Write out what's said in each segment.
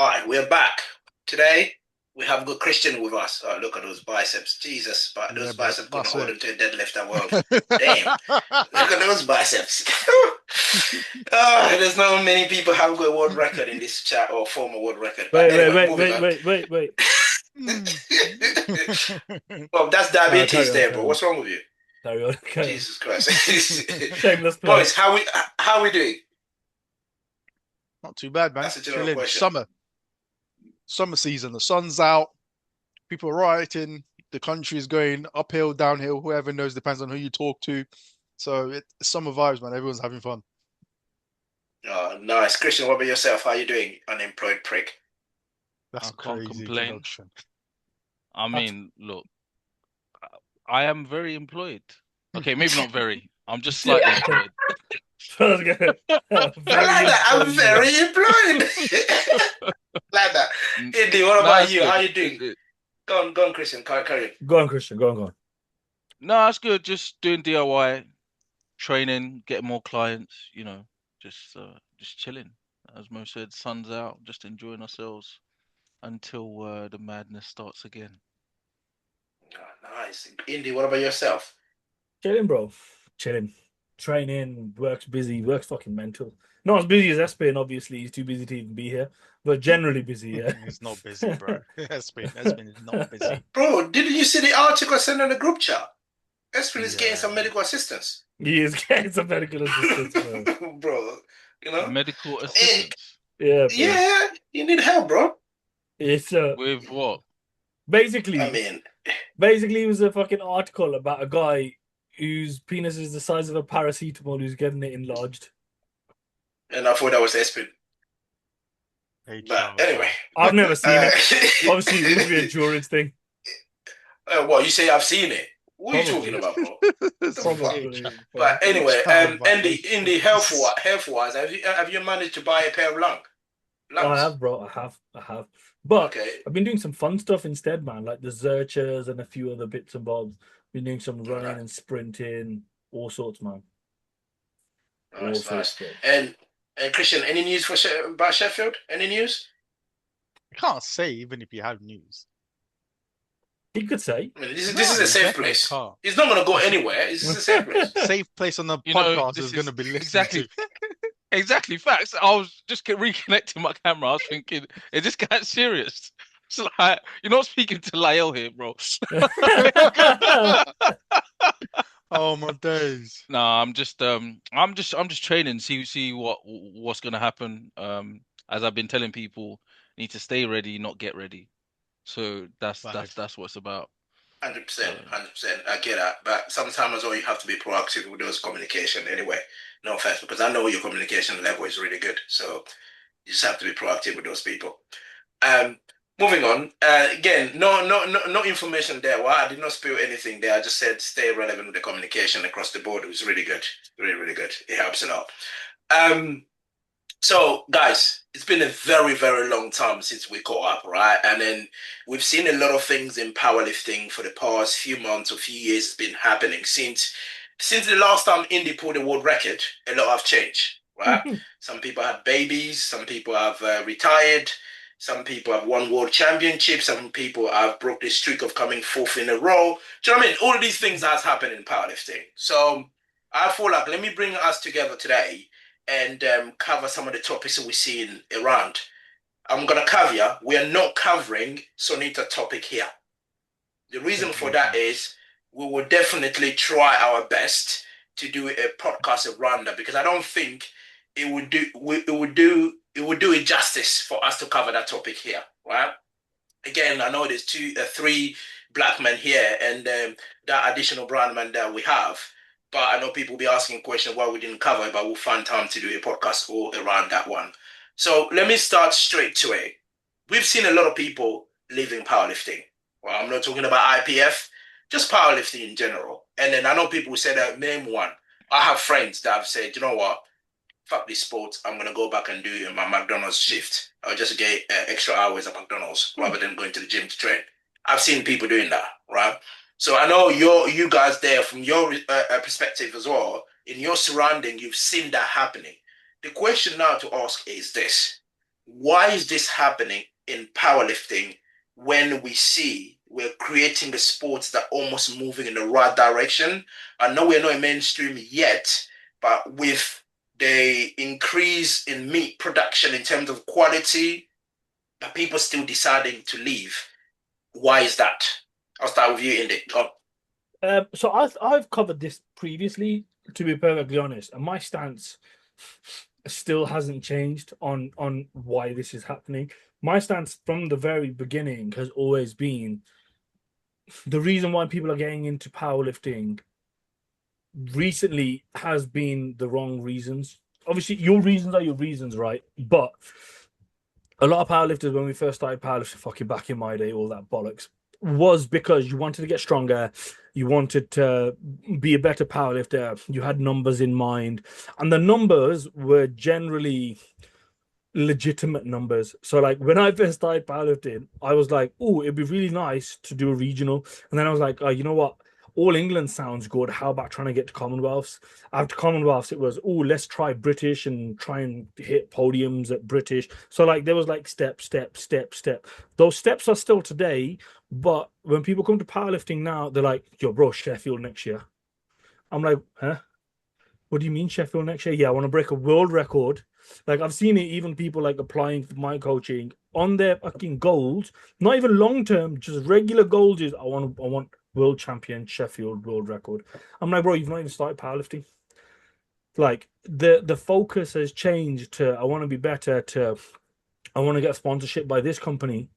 All right, we're back. Today, we have good Christian with us. Oh, look at those biceps. Jesus, but Yeah, those bro. biceps couldn't That's hold it. him to a deadlift at world. Damn, look at those biceps. There's not many people have got a world record in this chat or former world record. But Wait, wait, anyway, wait, moving wait, on. wait, wait, wait. Mm. Well, that's Carry diabetes on, there, bro. carry on, What's wrong with you? carry on, carry on. Jesus Christ. Shameless plug. Boys, how we doing? Not too bad, man. That's a general Chilling. question. Summer season. The sun's out. People are rioting. The country is going uphill, downhill. Whoever knows depends on who you talk to. So it's summer vibes, man. Everyone's having fun. Oh, nice. Christian, what about yourself? How you doing, unemployed prick? That's I a can't crazy complain. introduction. I That's- mean, look, I am very employed. Okay, maybe not very. I'm just Yeah. slightly employed. I was gonna- I very like that. I'm employed. very employed. Like that. N- Indy, what No, about it's you? How good. you doing? Go on, Christian. Carry on. Go on, Christian. Go on, go on. No, it's good. Just doing DIY, training, getting more clients. Just chilling. As Mo said, sun's out, just enjoying ourselves until the madness starts again. Oh, nice. Indy, what about yourself? Chilling, bro. Chilling. Training, work's busy, work's fucking mental. Not as busy as Espen, obviously. He's too busy to even be here, but generally busy, yeah. He's not busy, bro. Has been not busy. Bro, didn't you see the article I sent on the group chat? Espen is getting some Yeah. medical assistance. He is getting some medical assistance, bro. Bro, you know? Medical And assistance Yeah, bro. yeah, you need help, bro. It's with what? I basically mean, basically it was a fucking article about a guy whose penis is the size of a paracetamol who's getting it enlarged. and I thought that was Espen. Hey, But Travis, anyway. man. I've never seen it. Uh, Obviously, it must be a endurance thing. what, you say I've seen it? What are you talking Probably. about, bro? The fuck? Probably. But anyway, Travis, man. Andy, health wise, have you managed to buy a pair of I lungs? have, bro. I have. But Okay, I've been doing some fun stuff instead, man. Like the Zerchers and a few other bits and bobs. Been doing some all running right, and sprinting, all sorts, man. All nice, sorts, nice. bro. And Christian, any news about Sheffield? Any news? You can't say even if you have news. He could say. I mean, this No, is a you safe definitely place. can't. It's not gonna go anywhere. This is a safe place. Safe place on the You know, podcast this is going is to be listened exactly to. exactly facts. I was just reconnecting my camera. I was thinking, is this guy serious? It's like you're not speaking to Lyle here, bro. Oh my days. No, I'm just training, see what's gonna happen. As I've been telling people, need to stay ready, not get ready. So that's Valid. that's that's what it's about. 100%, So 100%. I get that, but sometimes as well, you have to be proactive with those communication. Anyway, no offense, because I know your communication level is really good. So you just have to be proactive with those people. Um, Moving on. Again, no information there. Well, I did not spill anything there. I just said stay relevant with the communication across the board. It was really good, really, really good. It helps a lot. Um, so, guys, it's been a very, very long time since we caught up, right? And then we've seen a lot of things in powerlifting for the past few months or few years. It's been happening since the last time Indy pulled a world record. A lot have changed, right? Some people had babies. Some people have retired. Some people have won world championships. Some people have broke the streak of coming fourth in a row. Do you know what I mean? All of these things has happened in powerlifting. So I feel like let me bring us together today and cover some of the topics that we see around. I'm going to caveat, we are not covering Sonita topic here. The reason Thank for you. that is we will definitely try our best to do a podcast around that because I don't think it would do it justice for us to cover that topic here, right? Again, I know there's three black men here, and that additional brown man that we have. But I know people will be asking questions why we didn't cover it, but we'll find time to do a podcast all around that one. So let me start straight to it. We've seen a lot of people leaving powerlifting. Well, I'm not talking about IPF, just powerlifting in general. And then I know people who say that name one. I have friends that have said, you know what, fuck this sport. I'm gonna go back and do my McDonald's shift. I'll just get extra hours at McDonald's rather than going to the gym to train. I've seen people doing that, right? So I know you guys there from your perspective as well. In your surrounding, you've seen that happening. The question now to ask is this: why is this happening in powerlifting when we see we're creating a sport that almost moving in the right direction? I know we're not in mainstream yet, but with the increase in meat production in terms of quality, are people still deciding to leave? Why is that? I'll start with you, Indy. So I've covered this previously, to be perfectly honest, and my stance still hasn't changed on why this is happening. My stance from the very beginning has always been the reason why people are getting into powerlifting recently has been the wrong reasons. Obviously, your reasons are your reasons, right? But a lot of powerlifters, when we first started powerlifting, fucking back in my day, all that bollocks, was because you wanted to get stronger, you wanted to be a better powerlifter, you had numbers in mind, and the numbers were generally legitimate numbers. So like when I first started powerlifting, I was like, oh, it'd be really nice to do a regional. And then I was like, oh, you know what? All England sounds good. How about trying to get to Commonwealths? After Commonwealths, it was, oh, let's try British and try and hit podiums at British. So like there was like step, step, step, step. Those steps are still today, but when people come to powerlifting now, they're like, yo, bro, Sheffield next year. I'm like, huh? What do you mean Sheffield next year? Yeah, I want to break a world record. Like I've seen it, even people like applying for my coaching on their fucking goals, not even long term, just regular goals. Is I want world champion Sheffield world record. I'm like, bro, you've not even started powerlifting. Like the focus has changed to I want to be better to I want to get sponsorship by this company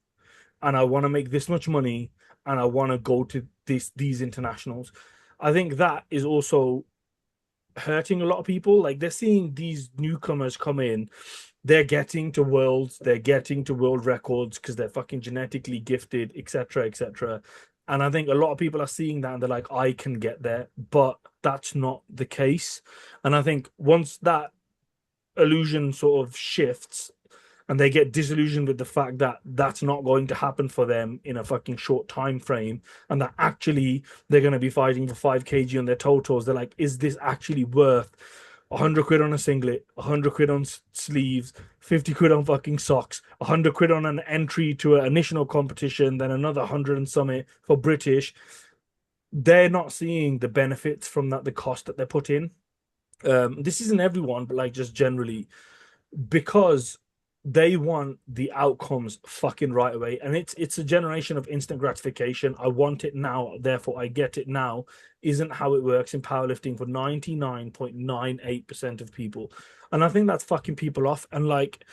and I want to make this much money and I want to go to these internationals. I think that is also hurting a lot of people. Like they're seeing these newcomers come in, they're getting to worlds, they're getting to world records because they're fucking genetically gifted, etc., etc. And I think a lot of people are seeing that and they're like, I can get there, but that's not the case. And I think once that illusion sort of shifts and they get disillusioned with the fact that that's not going to happen for them in a fucking short time frame and that actually they're going to be fighting for 5 kg on their totals, they're like, is this actually worth 100 quid on a singlet, 100 quid on sleeves, 50 quid on fucking socks, 100 quid on an entry to a national competition, then another 100 and summit for British? They're not seeing the benefits from that, the cost that they put in. This isn't everyone, but like just generally, because they want the outcomes fucking right away, and it's a generation of instant gratification. I want it now, therefore I get it now. Isn't how it works in powerlifting for 99.98% of people. And I think that's fucking people off. And like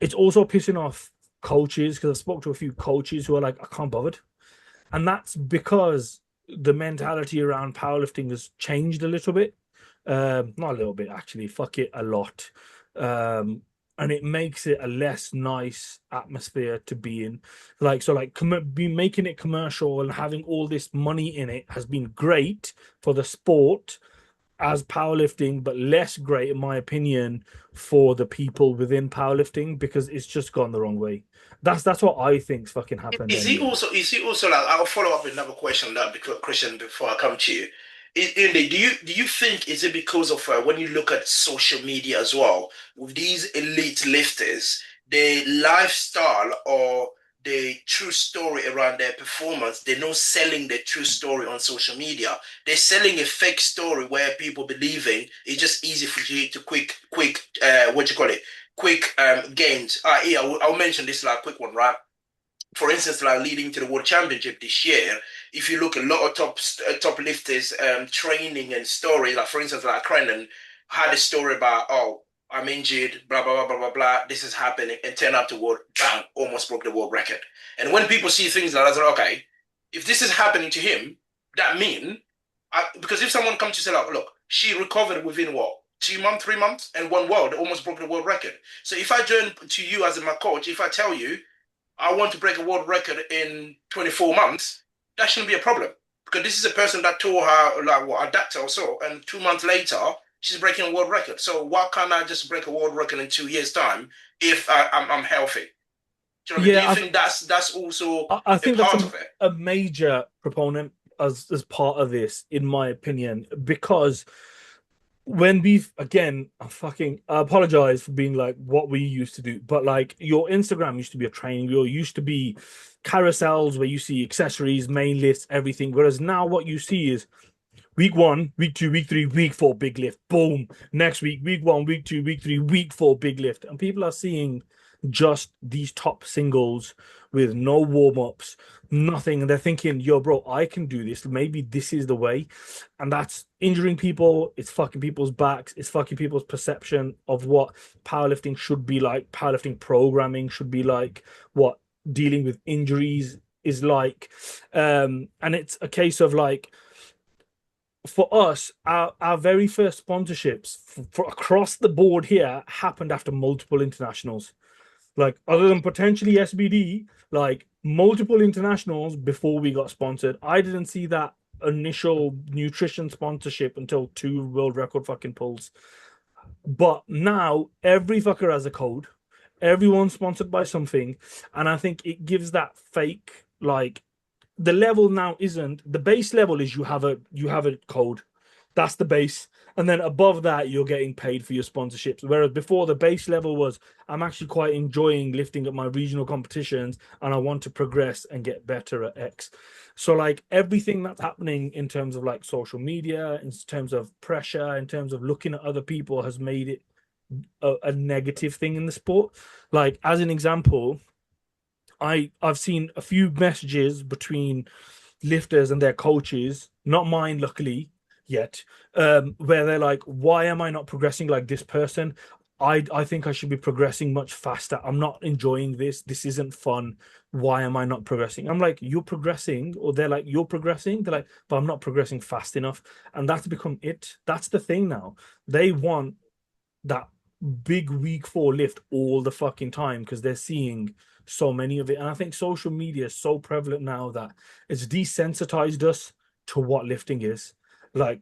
it's also pissing off coaches, because I spoke to a few coaches who are like, I can't bothered. And that's because the mentality around powerlifting has changed a little bit. Not a little bit, actually. Fuck it, a lot. And it makes it a less nice atmosphere to be in. Like, so like be making it commercial and having all this money in it has been great for the sport as powerlifting, but less great, in my opinion, for the people within powerlifting, because it's just gone the wrong way. That's what I think's fucking happened anyway. Is he also like, I'll follow up with another question on that because Christian before I come to you. Indy, do you think is it because of when you look at social media as well with these elite lifters, the lifestyle or the true story around their performance, they're not selling the true story on social media. They're selling a fake story where people believing it's just easy for you to quick what you call it, quick gains. Yeah, I'll mention this like quick one, right? For instance, like leading to the World Championship this year, if you look a lot of top lifters training and story, like for instance, like Crennan had a story about, oh, I'm injured, blah blah blah blah blah blah. This is happening, and turn up to world, bang, almost broke the world record. And when people see things like that, they're like, okay, if this is happening to him, that mean, because if someone comes to say, like, look, she recovered within what 2 months, 3 months, and one world, almost broke the world record. So if I join to you as my coach, if I tell you I want to break a world record in 24 months, that shouldn't be a problem. Because this is a person that tore her, like, what, a doctor or so, and 2 months later, she's breaking a world record. So why can't I just break a world record in 2 years' time if I'm healthy? Do you know what I mean? Do you Yeah, think that's also I a think that's part of it? a major proponent as part of this, in my opinion, because when we've again, I apologize for being like what we used to do, but like your Instagram used to be a training wheel, used to be carousels where you see accessories, main lists, everything. Whereas now what you see is week one, week two, week three, week four, big lift. Boom. Next week one, week two, week three, week four, big lift. And people are seeing just these top singles with no warm ups, nothing. And they're thinking, yo, bro, I can do this. Maybe this is the way. And that's injuring people. It's fucking people's backs. It's fucking people's perception of what powerlifting should be like. Powerlifting programming should be like, what dealing with injuries is like. And it's a case of like, for us, our very first sponsorships for across the board here happened after multiple internationals. Like other than potentially SBD, like multiple internationals before we got sponsored. I didn't see that initial nutrition sponsorship until two world record fucking pulls. But now every fucker has a code. Everyone's sponsored by something, and I think it gives that fake like the level now isn't the base level is you have a code, that's the base, and then above that you're getting paid for your sponsorships, whereas before the base level was I'm actually quite enjoying lifting at my regional competitions and I want to progress and get better at X. So like everything that's happening in terms of like social media, in terms of pressure, in terms of looking at other people has made it a negative thing in the sport. Like as an example, I've seen a few messages between lifters and their coaches, not mine, luckily yet, where they're like, "Why am I not progressing like this person? I think I should be progressing much faster. I'm not enjoying this. This isn't fun. Why am I not progressing?" I'm like, "You're progressing," or they're like, "You're progressing." They're like, "But I'm not progressing fast enough," and that's become it. That's the thing now. They want that big week four lift all the fucking time because they're seeing so many of it. And I think social media is so prevalent now that it's desensitized us to what lifting is. Like,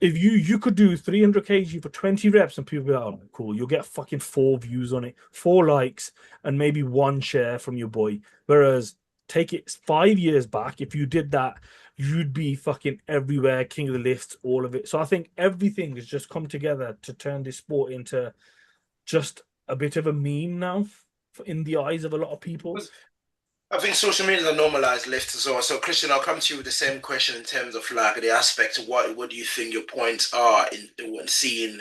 if you could do 300 kg for 20 reps and people be like, oh, cool, you'll get fucking 4 views on it, 4 likes, and maybe 1 share from your boy. Whereas take it 5 years back, if you did that, you'd be fucking everywhere, king of the lifts, all of it. So I think everything has just come together to turn this sport into just a bit of a meme now in the eyes of a lot of people. I think social media is a normalized lift as well. So, Christian, I'll come to you with the same question in terms of like the aspect of what do you think your points are in seeing,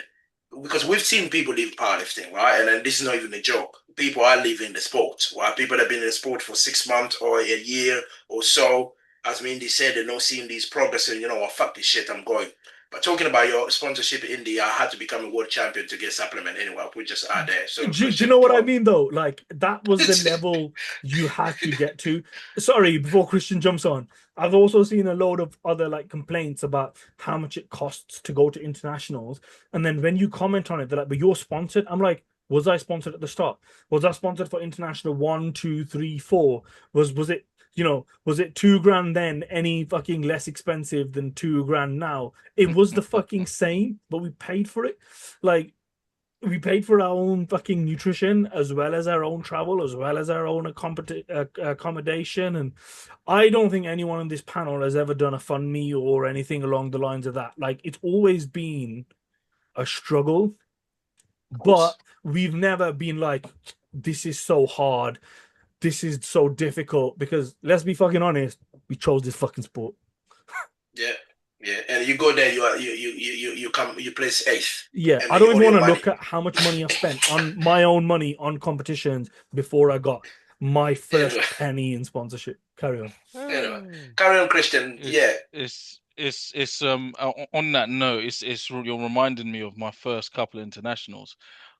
because we've seen people leave powerlifting, right? And then this is not even a joke. People are leaving the sport, right? People that have been in the sport for 6 months or a year or so. As Mindy said, they're not seeing these progress and, oh, fuck this shit, I'm going. But talking about your sponsorship in India, I had to become a world champion to get supplement anyway. We just are there. So, Do you Christian, know what go I on. mean though? Like that was the level you had to get to. Sorry, before Christian jumps on, I've also seen a load of other like complaints about how much it costs to go to internationals, and then when you comment on it, they're like, "But you're sponsored." I'm like, "Was I sponsored at the start? Was I sponsored for international one, two, three, four? Was it?" Was it 2 grand then any fucking less expensive than 2 grand now? It was the fucking same, but we paid for it. Like, we paid for our own fucking nutrition as well as our own travel as well as our own accommodation, and I don't think anyone on this panel has ever done a fund me or anything along the lines of that. Like it's always been a struggle, Of but course. we've never been like, this is so hard, this is so difficult, because let's be fucking honest, we chose this fucking sport. Yeah, yeah. And you go there, you come, you place eighth, Yeah, and I then don't even all want your to money. look at how much money I've spent on my own money on competitions before I got my Anyway, first penny in sponsorship. Carry on. anyway. Carry on, Christian. Yeah. On that note, you're reminding me of my first couple of internationals.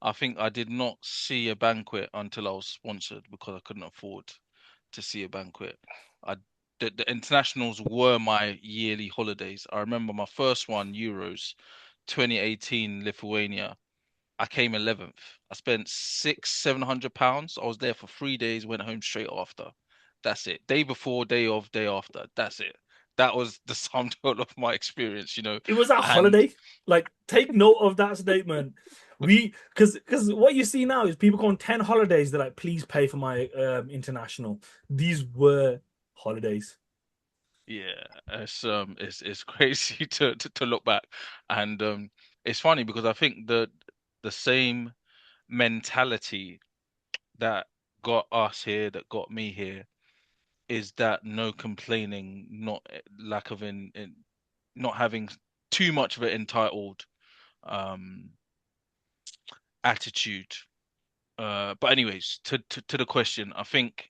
I think I did not see a banquet until I was sponsored because I couldn't afford to see a banquet. I the internationals were my yearly holidays. I remember my first one, Euros, 2018, Lithuania. I came 11th. I spent 700 pounds. I was there for 3 days, went home straight after. That's it. Day before, day of, day after. That's it. That was the sum total of my experience. It was a And holiday. Like, take note of that statement. Because what you see now is people go on 10 holidays. They're like, please pay for my international. These were holidays. yeah, it's crazy to look back. And it's funny because I think the same mentality that got us here, that got me here, is that no complaining, not lack of not having too much of an entitled um attitude. But anyways, to the question, I think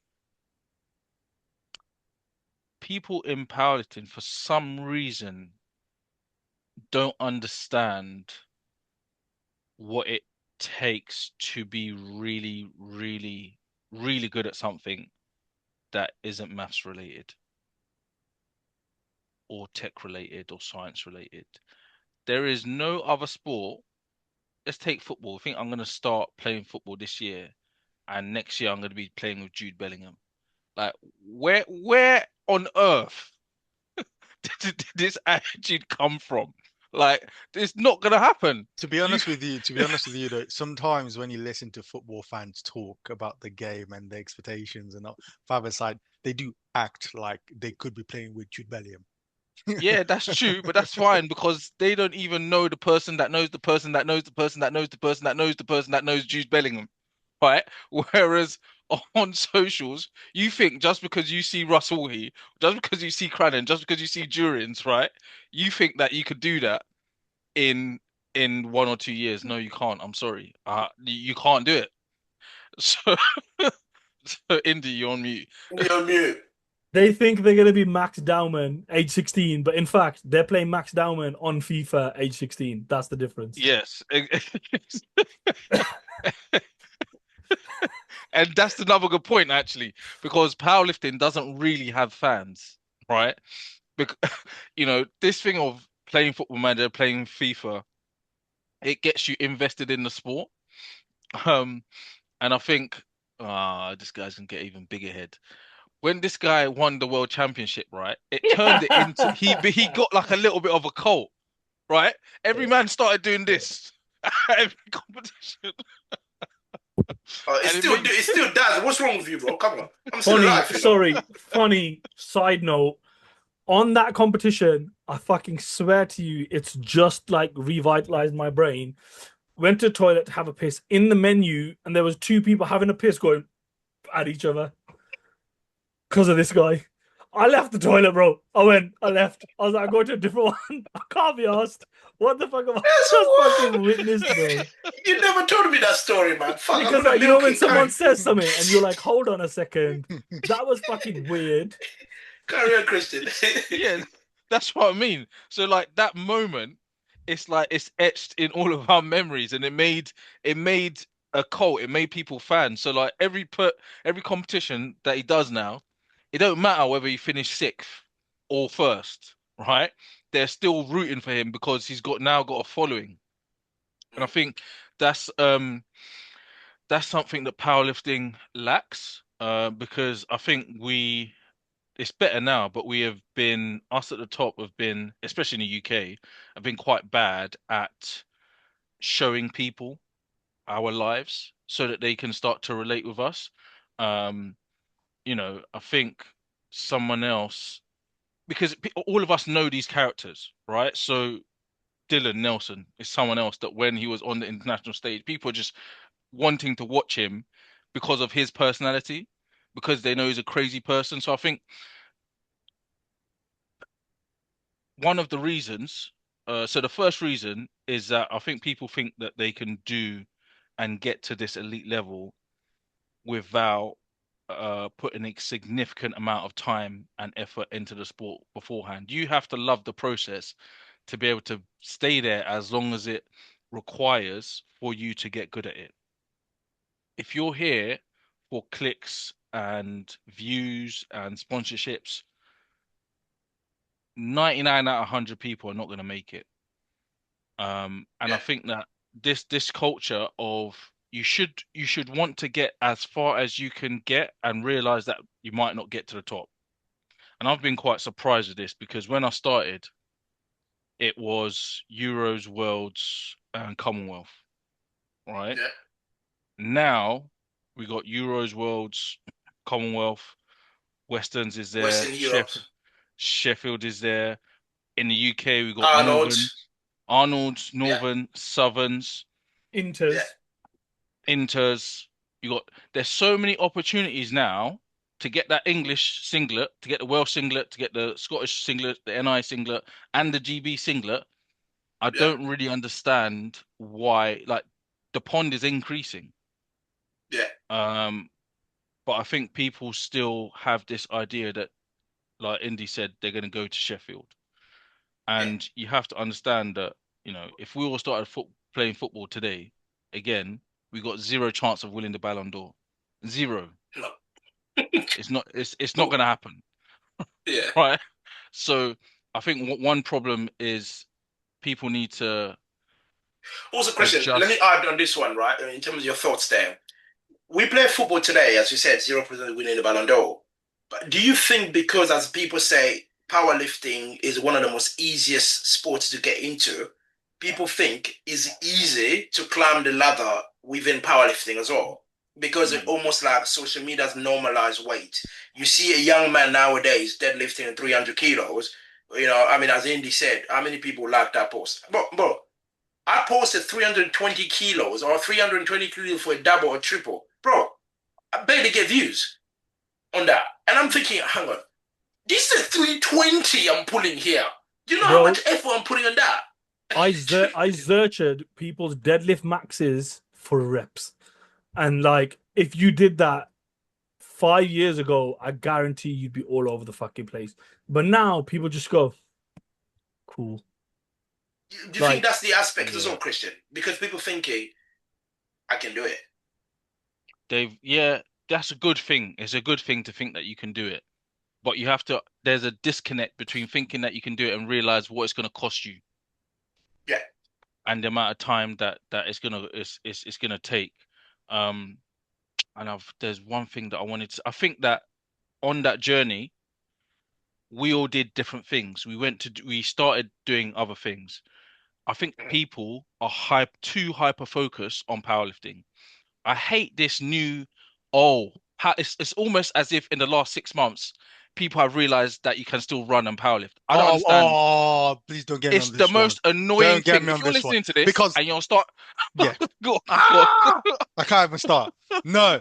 people in powerlifting for some reason don't understand what it takes to be really, really, really good at something that isn't maths related or tech related or science related. There is no other sport. Let's take football. I think I'm going to start playing football this year, and next year I'm going to be playing with Jude Bellingham. Like, where on earth did this attitude come from? Like, it's not going to happen. To be honest with you, though, sometimes when you listen to football fans talk about the game and the expectations and the other side, they do act like they could be playing with Jude Bellingham. Yeah, that's true, but that's fine because they don't even know the person that knows the person that knows the person that knows the person that knows the person that knows Jude Bellingham, right? Whereas on socials, you think just because you see Russell He, just because you see Crannan, just because you see Durins, right? You think that you could do that in 1 or 2 years. No, you can't. I'm sorry. You can't do it. So, so Indy, you're on mute. You're on mute. They think they're going to be Max Dowman age 16, but in fact, they're playing Max Dowman on FIFA age 16. That's the difference. Yes. And that's another good point, actually, because powerlifting doesn't really have fans, right? Because, this thing of playing Football Manager, playing FIFA, it gets you invested in the sport. Um, and I think, this guy's gonna get even bigger head. When this guy won the world championship, right? It turned it into he got like a little bit of a cult, right? Every man started doing this at every competition, and it made It still does. What's wrong with you, bro? Come on. I'm still alive, Funny side note. On that competition, I fucking swear to you, it's just like revitalized my brain. Went to the toilet to have a piss in the menu, and there was two people having a piss going at each other because of this guy. I left the toilet, bro. I left. I was like, I go to a different one. I can't be asked. What the fuck am I just fucking witnessed, bro? You never told me that story, man. Fuck, I'm Because gonna you know milk when it. someone says something and you're like, hold on a second, that was fucking weird. Carry on, Christian. yeah, that's what I mean. So like that moment, it's like it's etched in all of our memories, and it made a cult. It made people fans. So like every competition that he does now, it don't matter whether he finished sixth or first, right? They're still rooting for him because he's now got a following. And I think that's um that's something that powerlifting lacks. Because I think it's better now, but we have been us at the top have been, especially in the UK, have been quite bad at showing people our lives so that they can start to relate with us. Um, I think someone else, because all of us know these characters, right? So Dylan Nelson is someone else that when he was on the international stage, people are just wanting to watch him because of his personality, because they know he's a crazy person. So I think one of the reasons, so the first reason is that I think people think that they can do and get to this elite level without putting a significant amount of time and effort into the sport beforehand. You have to love the process to be able to stay there as long as it requires for you to get good at it. If you're here for clicks and views and sponsorships, 99 out of 100 people are not going to make it. And I Yeah. think that this culture of you should want to get as far as you can get and realize that you might not get to the top. And I've been quite surprised with this because when I started, it was Euros, Worlds, and Commonwealth, right? Yeah. Now we got Euros, Worlds, Commonwealth, Westerns is there, Western Europe. Sheffield is there. In the UK, we got Arnold. Northern, Arnold's, Yeah. Northern, Southerns, Inters. Yeah. Inters. There's so many opportunities now to get that English singlet, to get the Welsh singlet, to get the Scottish singlet, the NI singlet, and the GB singlet. I Yeah. don't really understand why, like, the pond is increasing. Yeah. But I think people still have this idea that, like Indy said, they're going to go to Sheffield. Yeah. And you have to understand that, if we all started playing football today, again, we got zero chance of winning the Ballon d'Or. Zero. No. It's not going to happen, Yeah. right? So I think one problem is people need to Also, Christian, let me adjust. add on this one, right? In terms of your thoughts there. We play football today, as you said, 0% winning the Ballon d'Or. But do you think because, as people say, powerlifting is one of the most easiest sports to get into, people think it's easy to climb the ladder within powerlifting as well? Because it almost like social media has normalized weight. You see a young man nowadays deadlifting 300 kilos. I mean, as Indy said, how many people like that post? But I posted 320 kilos or 320 kilos for a double or triple. Bro, I barely get views on that. And I'm thinking, hang on, this is 320 I'm pulling here. Do you know how much effort I'm putting on that? I searched people's deadlift maxes for reps. And like, if you did that 5 years ago, I guarantee you'd be all over the fucking place. But now people just go, cool. Do you think that's the aspect as well, Christian? Because people thinking, I can do it. Dave, that's a good thing. It's a good thing to think that you can do it. But there's a disconnect between thinking that you can do it and realize what it's going to cost you. Yeah. And the amount of time that it's gonna take. And there's one thing that I think that on that journey, we all did different things. We started doing other things. I think people are too hyper focused on powerlifting. I hate this new, it's almost as if in the last 6 months, people have realized that you can still run and powerlift. I don't understand. Oh, please don't get me It's on the this one. most annoying Don't get thing. me If on you're this one. listening to this Because and you'll start, yeah, go on. I can't even start. No,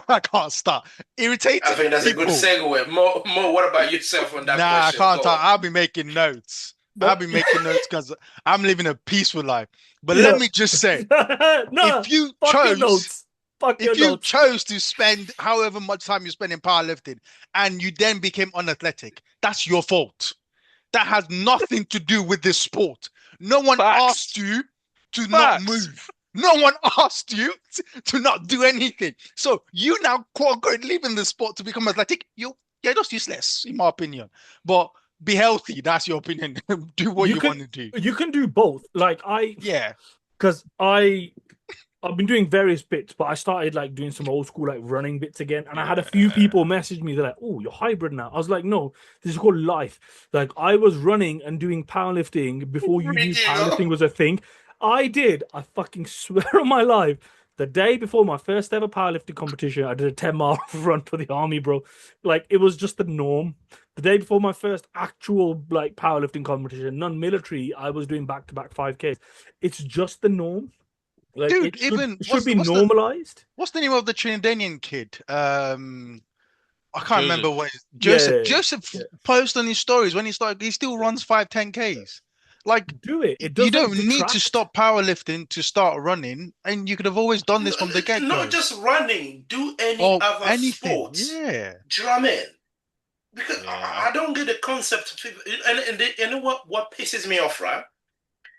I can't start. Irritating I think that's people. a good segue. More, what about yourself on that Nah, question? I can't talk. I'll be making notes. I'll be making notes because I'm living a peaceful life. But let me just say, if you chose to spend however much time you spend in powerlifting and you then became unathletic, that's your fault. That has nothing to do with this sport. No one asked you to not move. No one asked you to not do anything. So you now quote unquote leaving the sport to become athletic. You're just useless, in my opinion. But be healthy. That's your opinion. Do what you want to do. You can do both. Like because I've been doing various bits, but I started like doing some old school like running bits again. And I had a few people message me. They're like, "Oh, you're hybrid now." I was like, "No, this is called life." Like I was running and doing powerlifting before you knew powerlifting was a thing. I fucking swear on my life. The day before my first ever powerlifting competition, I did a 10-mile run for the army, bro. Like it was just the norm. The day before my first actual like powerlifting competition, non-military, I was doing back-to-back 5Ks. It's just the norm. Like, dude, it should be normalized. What's the name of the Trinidadian kid? I can't remember what Joseph. Joseph posted on his stories when he still runs 5-10Ks. Like, do it. You don't need to stop powerlifting to start running, and you could have always done this from the get-go. Not just running, do any other sports. Yeah. Do you know what I mean? Because I don't get the concept of people. And you know what pisses me off, right?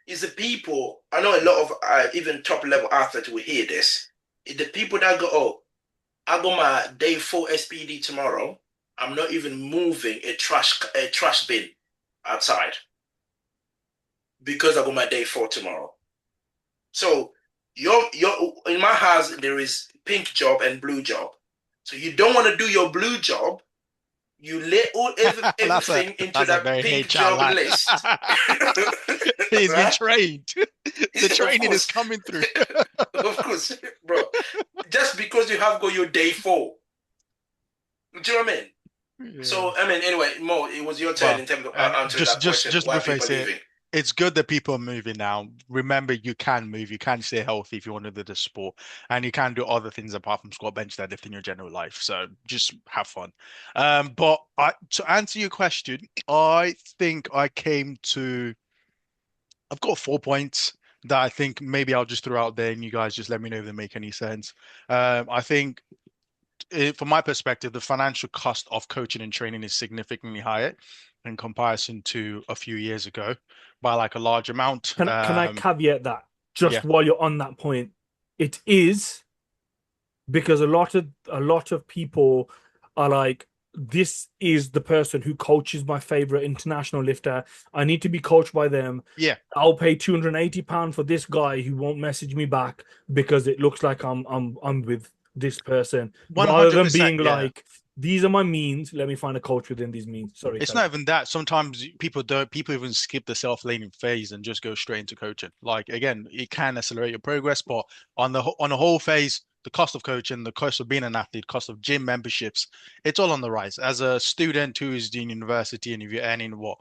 Is the people, I know a lot of even top level athletes will hear this. The people that go, oh, I got my day 4 SPD tomorrow. I'm not even moving a trash bin outside because I got my day 4 tomorrow. So your in my house there is pink job and blue job. So you don't want to do your blue job. You let everything into that pink job list. He's been trained. The training is coming through. Of course, bro. Just because you have got your day 4. Do you know what I mean? Yeah. So, I mean, anyway, Mo, it was your turn in terms of answering that question. Why people leaving? it's good that people are moving now. Remember, you can move, you can stay healthy if you want to do the sport, and you can do other things apart from squat, bench, deadlift in your general life. So just have fun. But to answer your question, I think I've got 4 points that I think maybe I'll just throw out there, and you guys just let me know if they make any sense. I think from my perspective, the financial cost of coaching and training is significantly higher in comparison to a few years ago by like a large amount. Can I caveat that Yeah. just while you're on that point? It is because a lot of people are like, this is the person who coaches my favorite international lifter. I need to be coached by them. Yeah. I'll pay £280 for this guy who won't message me back because it looks like I'm with this person, rather than 100%. being Yeah. like, these are my means. Let me find a coach within these means. Sorry, It's Kelly. not even that. Sometimes people even skip the self-learning phase and just go straight into coaching. Like again, it can accelerate your progress, but on a whole phase, the cost of coaching, the cost of being an athlete, cost of gym memberships, it's all on the rise. As a student who is doing university, and if you're earning what,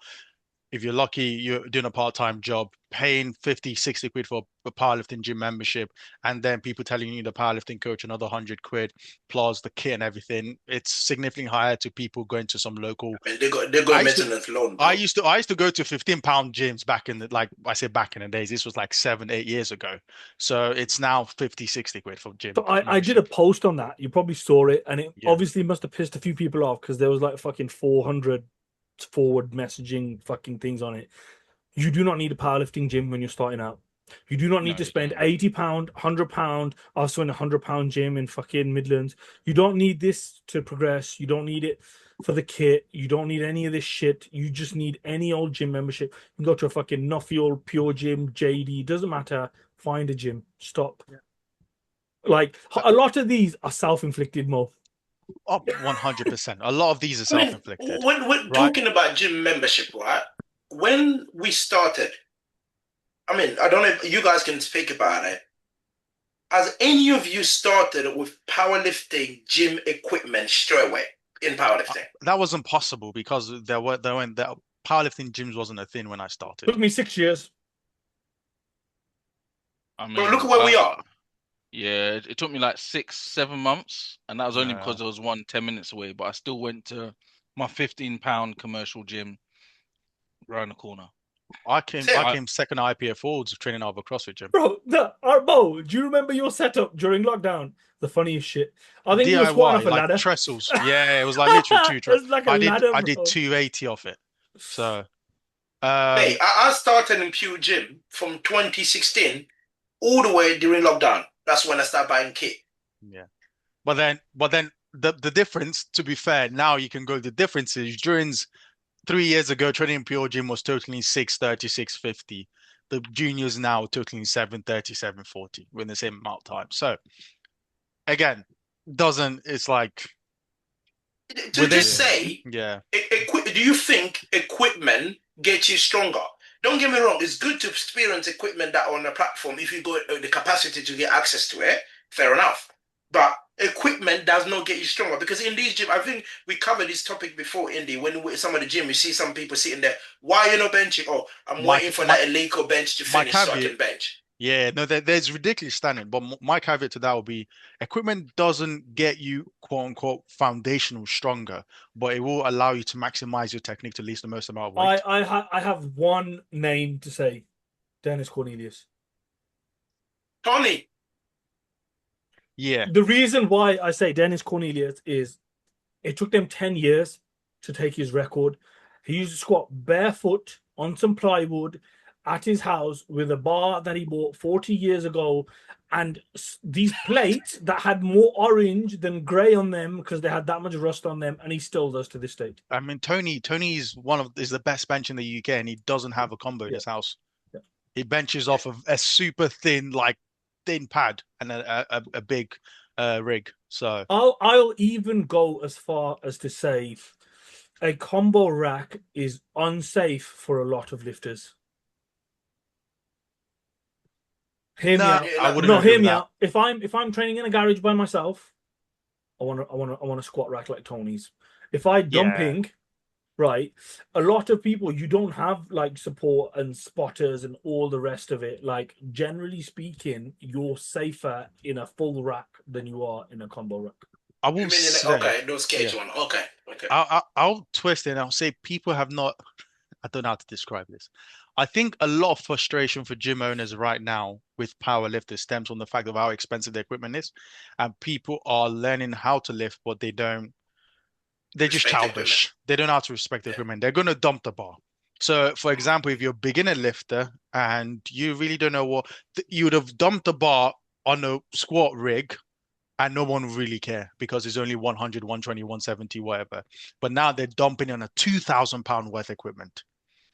if you're lucky, you're doing a part-time job, paying 50, 60 quid for a powerlifting gym membership, and then people telling you the powerlifting coach another 100 quid plus the kit and everything. It's significantly higher to people going to some local. I mean, they got I used to, maintenance loan, I bro. used to go to 15-pound gyms back in the, like I say back in the days. This was like 7, 8 years ago. So it's now 50, 60 quid for gym So I did a membership. post on that. You probably saw it, and it Yeah. obviously must have pissed a few people off because there was like fucking 400 forward messaging fucking things on it. You do not need a powerlifting gym when you're starting out. You do not need No, to you spend don't. £80, £100. Also in £100 gym in fucking Midlands. You don't need this to progress. You don't need it for the kit. You don't need any of this shit. You just need any old gym membership. You can go to a fucking Nuffield, Pure Gym, JD. Doesn't matter. Find a gym. Stop. Like a lot of these are self-inflicted, Mo. Up 100%. A lot of these are I mean, self-inflicted, when we're right? talking about gym membership, right? When we started, I mean, I don't know if you guys can speak about it. Has any of you started with powerlifting gym equipment straight away in powerlifting? That wasn't possible because there weren't that powerlifting gyms wasn't a thing when I started. Took me 6 years. I Bro, look mean, at where we are. yeah, it took me like 6, 7 months, and that was only Yeah. because there was one 10 minutes away. But I still went to my 15-pound commercial gym around the corner. I came Same. second IPF Awards training out of a CrossFit gym. Bro, Mo, do you remember your setup during lockdown? The funniest shit. I think you were squatting DIY, off a like ladder. trestles. Yeah, it was like literally two. It was like a ladder, I did bro. 280 off it. So, Hey, I started in Pew Gym from 2016 all the way during lockdown. That's when I started buying kit. yeah. But then the difference, to be fair, now you can go. The difference is during 3 years ago, training in Pure Gym was totaling 630, 650. The juniors now totaling 730, 740 within the same amount of time. So again, it's like To within, just say, yeah. do you think equipment gets you stronger? Don't get me wrong, it's good to experience equipment that are on the platform if you got the capacity to get access to it. Fair enough. But equipment does not get you stronger because in these gym, I think we covered this topic before, Indy. When we some of the gym, you see some people sitting there. Why are you not benching? Oh, I'm waiting for that illegal bench to finish so I can bench. Yeah, no, there's ridiculous standing, but my caveat to that will be equipment doesn't get you quote unquote foundational stronger, but it will allow you to maximize your technique to release the most amount of weight. I have one name to say, Dennis Cornelius. Tony. Yeah. The reason why I say Dennis Cornelius is it took them 10 years to take his record. He used to squat barefoot on some plywood at his house with a bar that he bought 40 years ago. And these plates that had more orange than gray on them because they had that much rust on them, and he still does to this day. I mean, Tony is is the best bench in the UK, and he doesn't have a combo in his house. Yeah. He benches off of a super thin, like thin pad and a big rig. So I'll even go as far as to say a combo rack is unsafe for a lot of lifters. Hear me out. I wouldn't No, agree hear with me that. out. If I'm training in a garage by myself, I want a squat rack like Tony's. If I dumping, right? A lot of people, you don't have like support and spotters and all the rest of it. Like, generally speaking, you're safer in a full rack than you are in a combo rack. I You will mean say, okay, those cage yeah, one. Okay, okay. I'll twist it and I'll say people have not, I don't know how to describe this. I think a lot of frustration for gym owners right now with powerlifters stems from the fact of how expensive the equipment is, and people are learning how to lift, but they're just Respect the equipment. childish. They don't know how to respect the Yeah. equipment. They're going to dump the bar. So, for Mm. example, if you're a beginner lifter and you really don't know what, you would have dumped the bar on a squat rig and no one would really care because it's only 100, 120, 170, whatever. But now they're dumping on a 2,000 pound worth equipment.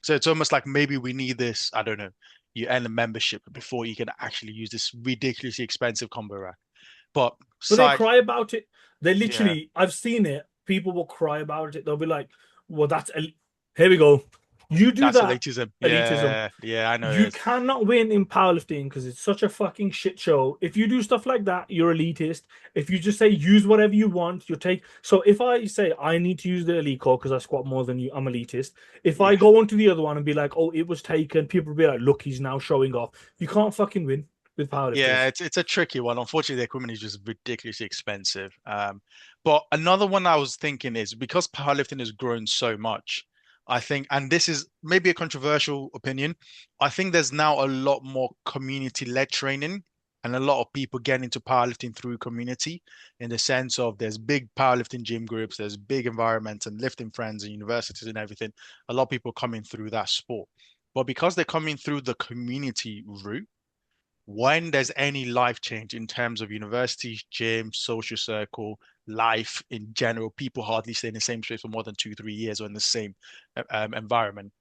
So it's almost like maybe we need this, I don't know, you earn a membership before you can actually use this ridiculously expensive combo rack. But But they side, cry about it. They yeah, literally, I've seen it. People will cry about it. They'll be like, well, here we go. You do that's that, elitism. elitism. Yeah, yeah, I know it You is. cannot win in powerlifting because it's such a fucking shit show. If you do stuff like that, you're elitist. If you just say use whatever you want, you take. So if I say I need to use the elite core because I squat more than you, I'm elitist. If I Yeah. go onto the other one and be like, oh, it was taken, people will be like, look, he's now showing off. You can't fucking win with Yeah, powerlifters. it's a tricky one. Unfortunately, the equipment is just ridiculously expensive. But another one I was thinking is because powerlifting has grown so much, I think, and this is maybe a controversial opinion, I think there's now a lot more community-led training and a lot of people getting into powerlifting through community in the sense of there's big powerlifting gym groups, there's big environments and lifting friends and universities and everything. A lot of people coming through that sport. But because they're coming through the community route, when there's any life change in terms of university, gym, social circle, life in general, people hardly stay in the same space for more than 2, 3 years or in the same environment.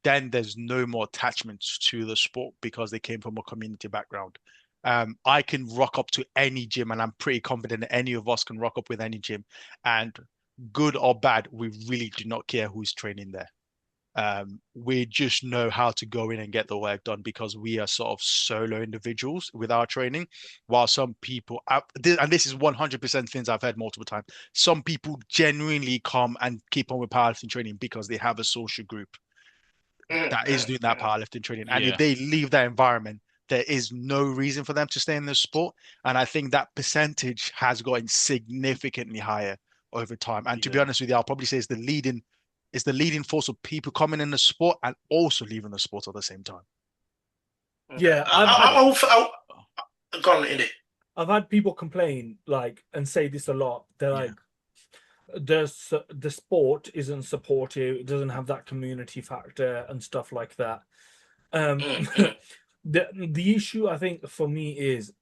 Then there's no more attachments to the sport because they came from a community background. I can rock up to any gym, and I'm pretty confident that any of us can rock up with any gym. And good or bad, we really do not care who's training there. We just know how to go in and get the work done because we are sort of solo individuals with our training. While some people, and this is 100% things I've heard multiple times, some people genuinely come and keep on with powerlifting training because they have a social group Mm, that is mm, doing that mm. powerlifting training. And if Yeah. they leave that environment, there is no reason for them to stay in the sport. And I think that percentage has gotten significantly higher over time. And to be Yeah. honest with you, I'll probably say it's the leading force of people coming in the sport and also leaving the sport at the same time. Okay. Yeah, I've had Go on, Indy. I've had people complain like and say this a lot. They're Yeah. like, the sport isn't supportive. It doesn't have that community factor and stuff like that. Mm, mm. The issue I think for me is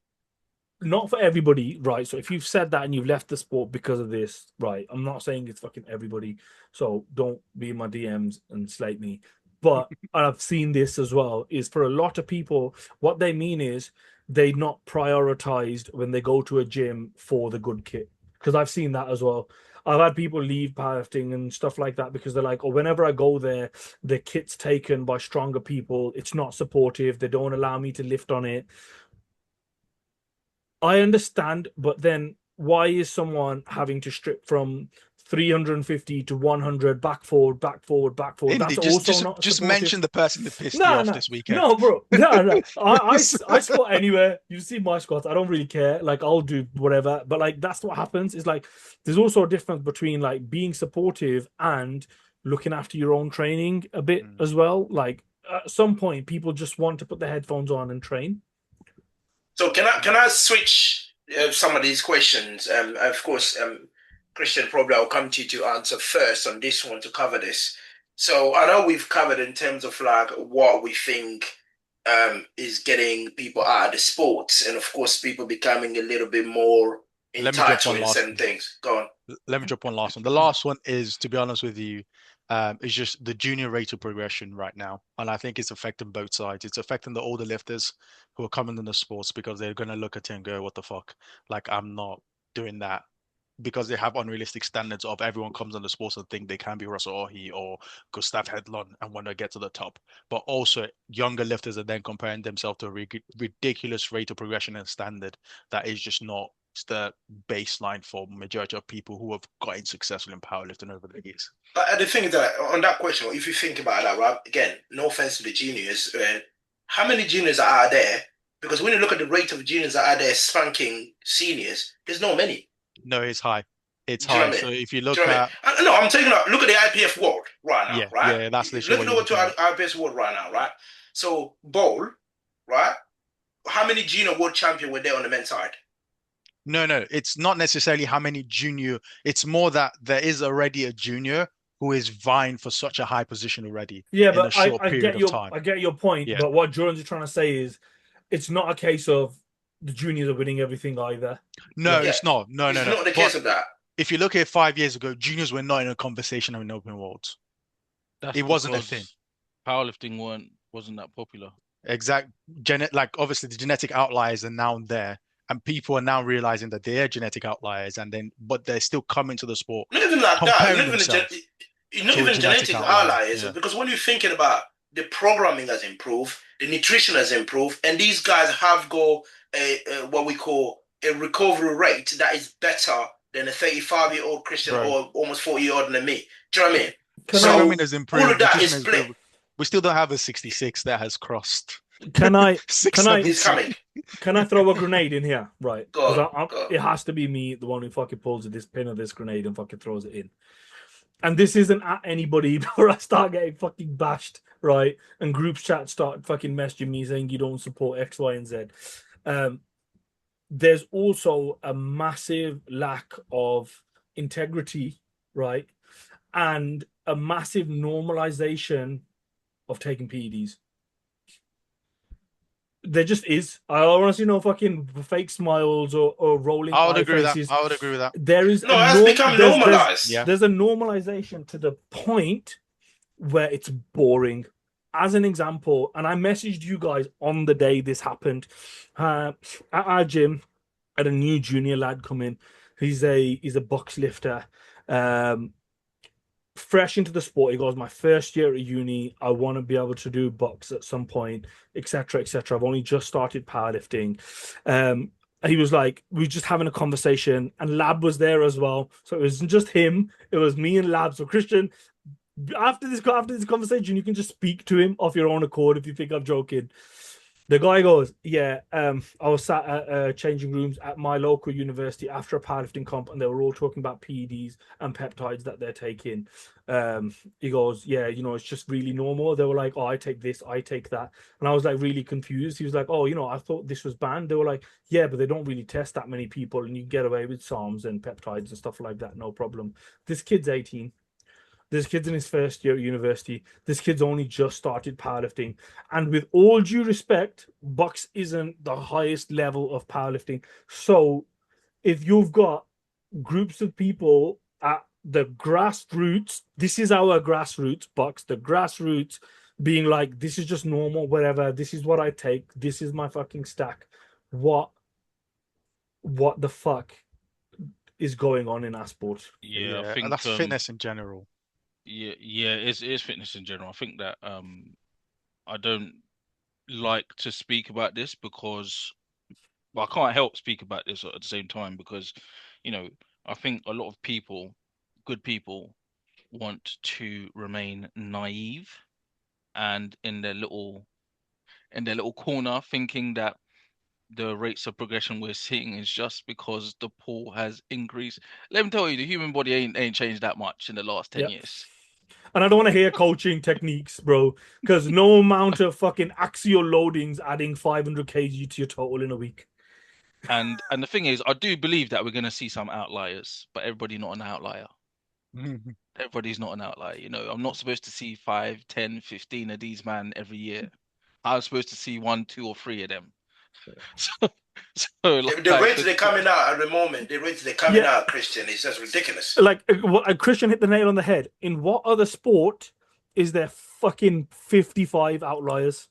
not for everybody, right? So if you've said that and you've left the sport because of this, right? I'm not saying it's fucking everybody, so don't be in my DMs and slate me. But I've seen this as well, is for a lot of people, what they mean is they not prioritized when they go to a gym for the good kit. Because I've seen that as well. I've had people leave powerlifting and stuff like that because they're like, oh, whenever I go there, the kit's taken by stronger people. It's not supportive. They don't allow me to lift on it. I understand, but then why is someone having to strip from 350 to 100 back forward, back forward, back forward? Indy, That's just also just not just supportive. mention the person that pissed you No, off no, this weekend. no, bro. No, no. I squat anywhere. You see my squats. I don't really care. Like I'll do whatever. But like that's what happens. Is like there's also a difference between like being supportive and looking after your own training a bit Mm. as well. Like at some point, people just want to put their headphones on and train. So can I switch some of these questions? Of course, Christian, probably I'll come to you to answer first on this one to cover this. So I know we've covered in terms of like what we think is getting people out of the sports, and of course, people becoming a little bit more in Let me drop touch one with last certain one. things. Go on. Let me drop one last one. The last one is, to be honest with you, is just the junior rate of progression right now. And I think it's affecting both sides. It's affecting the older lifters who are coming in the sports because they're going to look at it and go, what the fuck? Like, I'm not doing that because they have unrealistic standards of everyone comes on the sports and think they can be Russell Ohi or Gustav Hedlund and when they get to the top. But also younger lifters are then comparing themselves to a ridiculous rate of progression and standard that is just not it's the baseline for majority of people who have gotten successful in powerlifting over the years. The thing is that on that question, if you think about that, right? Again, no offense to the juniors, how many juniors are out there? Because when you look at the rate of juniors that are out there spanking seniors, there's not many. No, it's high. It's Do you know high. what I mean? So if you Do you look know what I at, mean? No, I'm taking look at the IPF world right now, yeah, right? yeah, that's literally Look what at you're to looking our at. IPF world right now, right? So bowl, right? How many junior world champion were there on the men's side? No, it's not necessarily how many junior. It's more that there is already a junior who is vying for such a high position already Yeah, in a but short period of time. I get your point. Yeah. But what Jordan's trying to say is, it's not a case of the juniors are winning everything either. No, Yeah. it's not. No, It's no, no. not the But case of that. if you look at 5 years ago, juniors were not in a conversation in open worlds. That's It wasn't a because thing. powerlifting wasn't that popular. Exact like obviously the genetic outliers are now there, and people are now realizing that they're genetic outliers, but they're still coming to the sport, Not even like that. comparing themselves Not to a even genetic genetic outlier. allies. Yeah. Because when you're thinking about the programming has improved, the nutrition has improved, and these guys have got a what we call a recovery rate that is better than a 35-year-old Christian Bro, or almost 40-year-old than me. Do you know what I mean? programming has all improved, of that nutrition is has split. improved. We still don't have a 66 that has crossed. Can I 6'7". He's coming. can I throw a grenade in here? Right. Go on, Because go on. it has to be me, the one who fucking pulls this pin of this grenade and fucking throws it in. And this isn't at anybody before I start getting fucking bashed, right? And groups chat start fucking messaging me saying you don't support X, Y, and Z. There's also a massive lack of integrity, right? And a massive normalization of taking PEDs. There just is. I honestly no fucking fake smiles or rolling I would eye agree with faces. that. I would agree with that. There is No, it has become normalized. Yeah. There's a normalization to the point where it's boring. As an example, and I messaged you guys on the day this happened. At our gym, I had a new junior lad come in. He's a box lifter. Fresh into the sport. He goes, my first year at uni, I want to be able to do box at some point, etc., etc. I've only just started powerlifting. He was like, we were just having a conversation, and Lab was there as well. So it wasn't just him; it was me and Lab. So Christian, after this conversation, you can just speak to him off your own accord if you think I'm joking. The guy goes, yeah, I was sat at changing rooms at my local university after a powerlifting comp, and they were all talking about PEDs and peptides that they're taking. He goes, yeah, it's just really normal. They were like, oh, I take this, I take that. And I was like really confused. He was like, oh, I thought this was banned. They were like, yeah, but they don't really test that many people, and you get away with SARMs and peptides and stuff like that, no problem. This kid's 18. This kid's in his first year at university. This kid's only just started powerlifting. And with all due respect, box isn't the highest level of powerlifting. So if you've got groups of people at the grassroots, this is our grassroots box, the grassroots being like, this is just normal, whatever. This is what I take. This is my fucking stack. What the fuck is going on in our sport? Yeah, I think and that's fitness in general. Yeah, it's fitness in general. I think that I don't like to speak about this because I can't help speak about this at the same time because, I think a lot of people, good people, want to remain naive and in their little corner, thinking that the rates of progression we're seeing is just because the pool has increased. Let me tell you, the human body ain't changed that much in the last 10 years. And I don't want to hear coaching techniques, bro, because no amount of fucking axial loadings adding 500 kg to your total in a week. And the thing is, I do believe that we're going to see some outliers, but everybody's not an outlier. Everybody's not an outlier. I'm not supposed to see 5, 10, 15 of these man every year. I'm supposed to see 1, 2, or 3 of them. So the rates they're coming out at the moment, Christian, is just ridiculous. Like Christian hit the nail on the head. In what other sport is there fucking 55 outliers?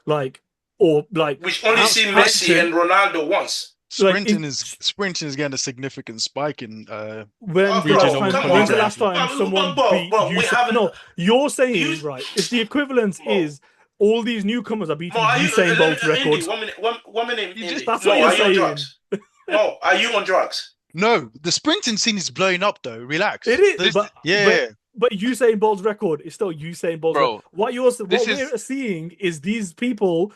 Which only see Messi and Ronaldo once. Sprinting is getting a significant spike in when's the last time someone beat Usain? No, you're saying right. If the equivalence is all these newcomers are beating Usain Bolt's records. 1 minute. That's what you're saying. Oh, are you on drugs? No, the sprinting scene is blowing up though. Relax. It is, This, but yeah, Usain Bolt's record is still Usain Bolt's record. Bro, What this we're is seeing is these people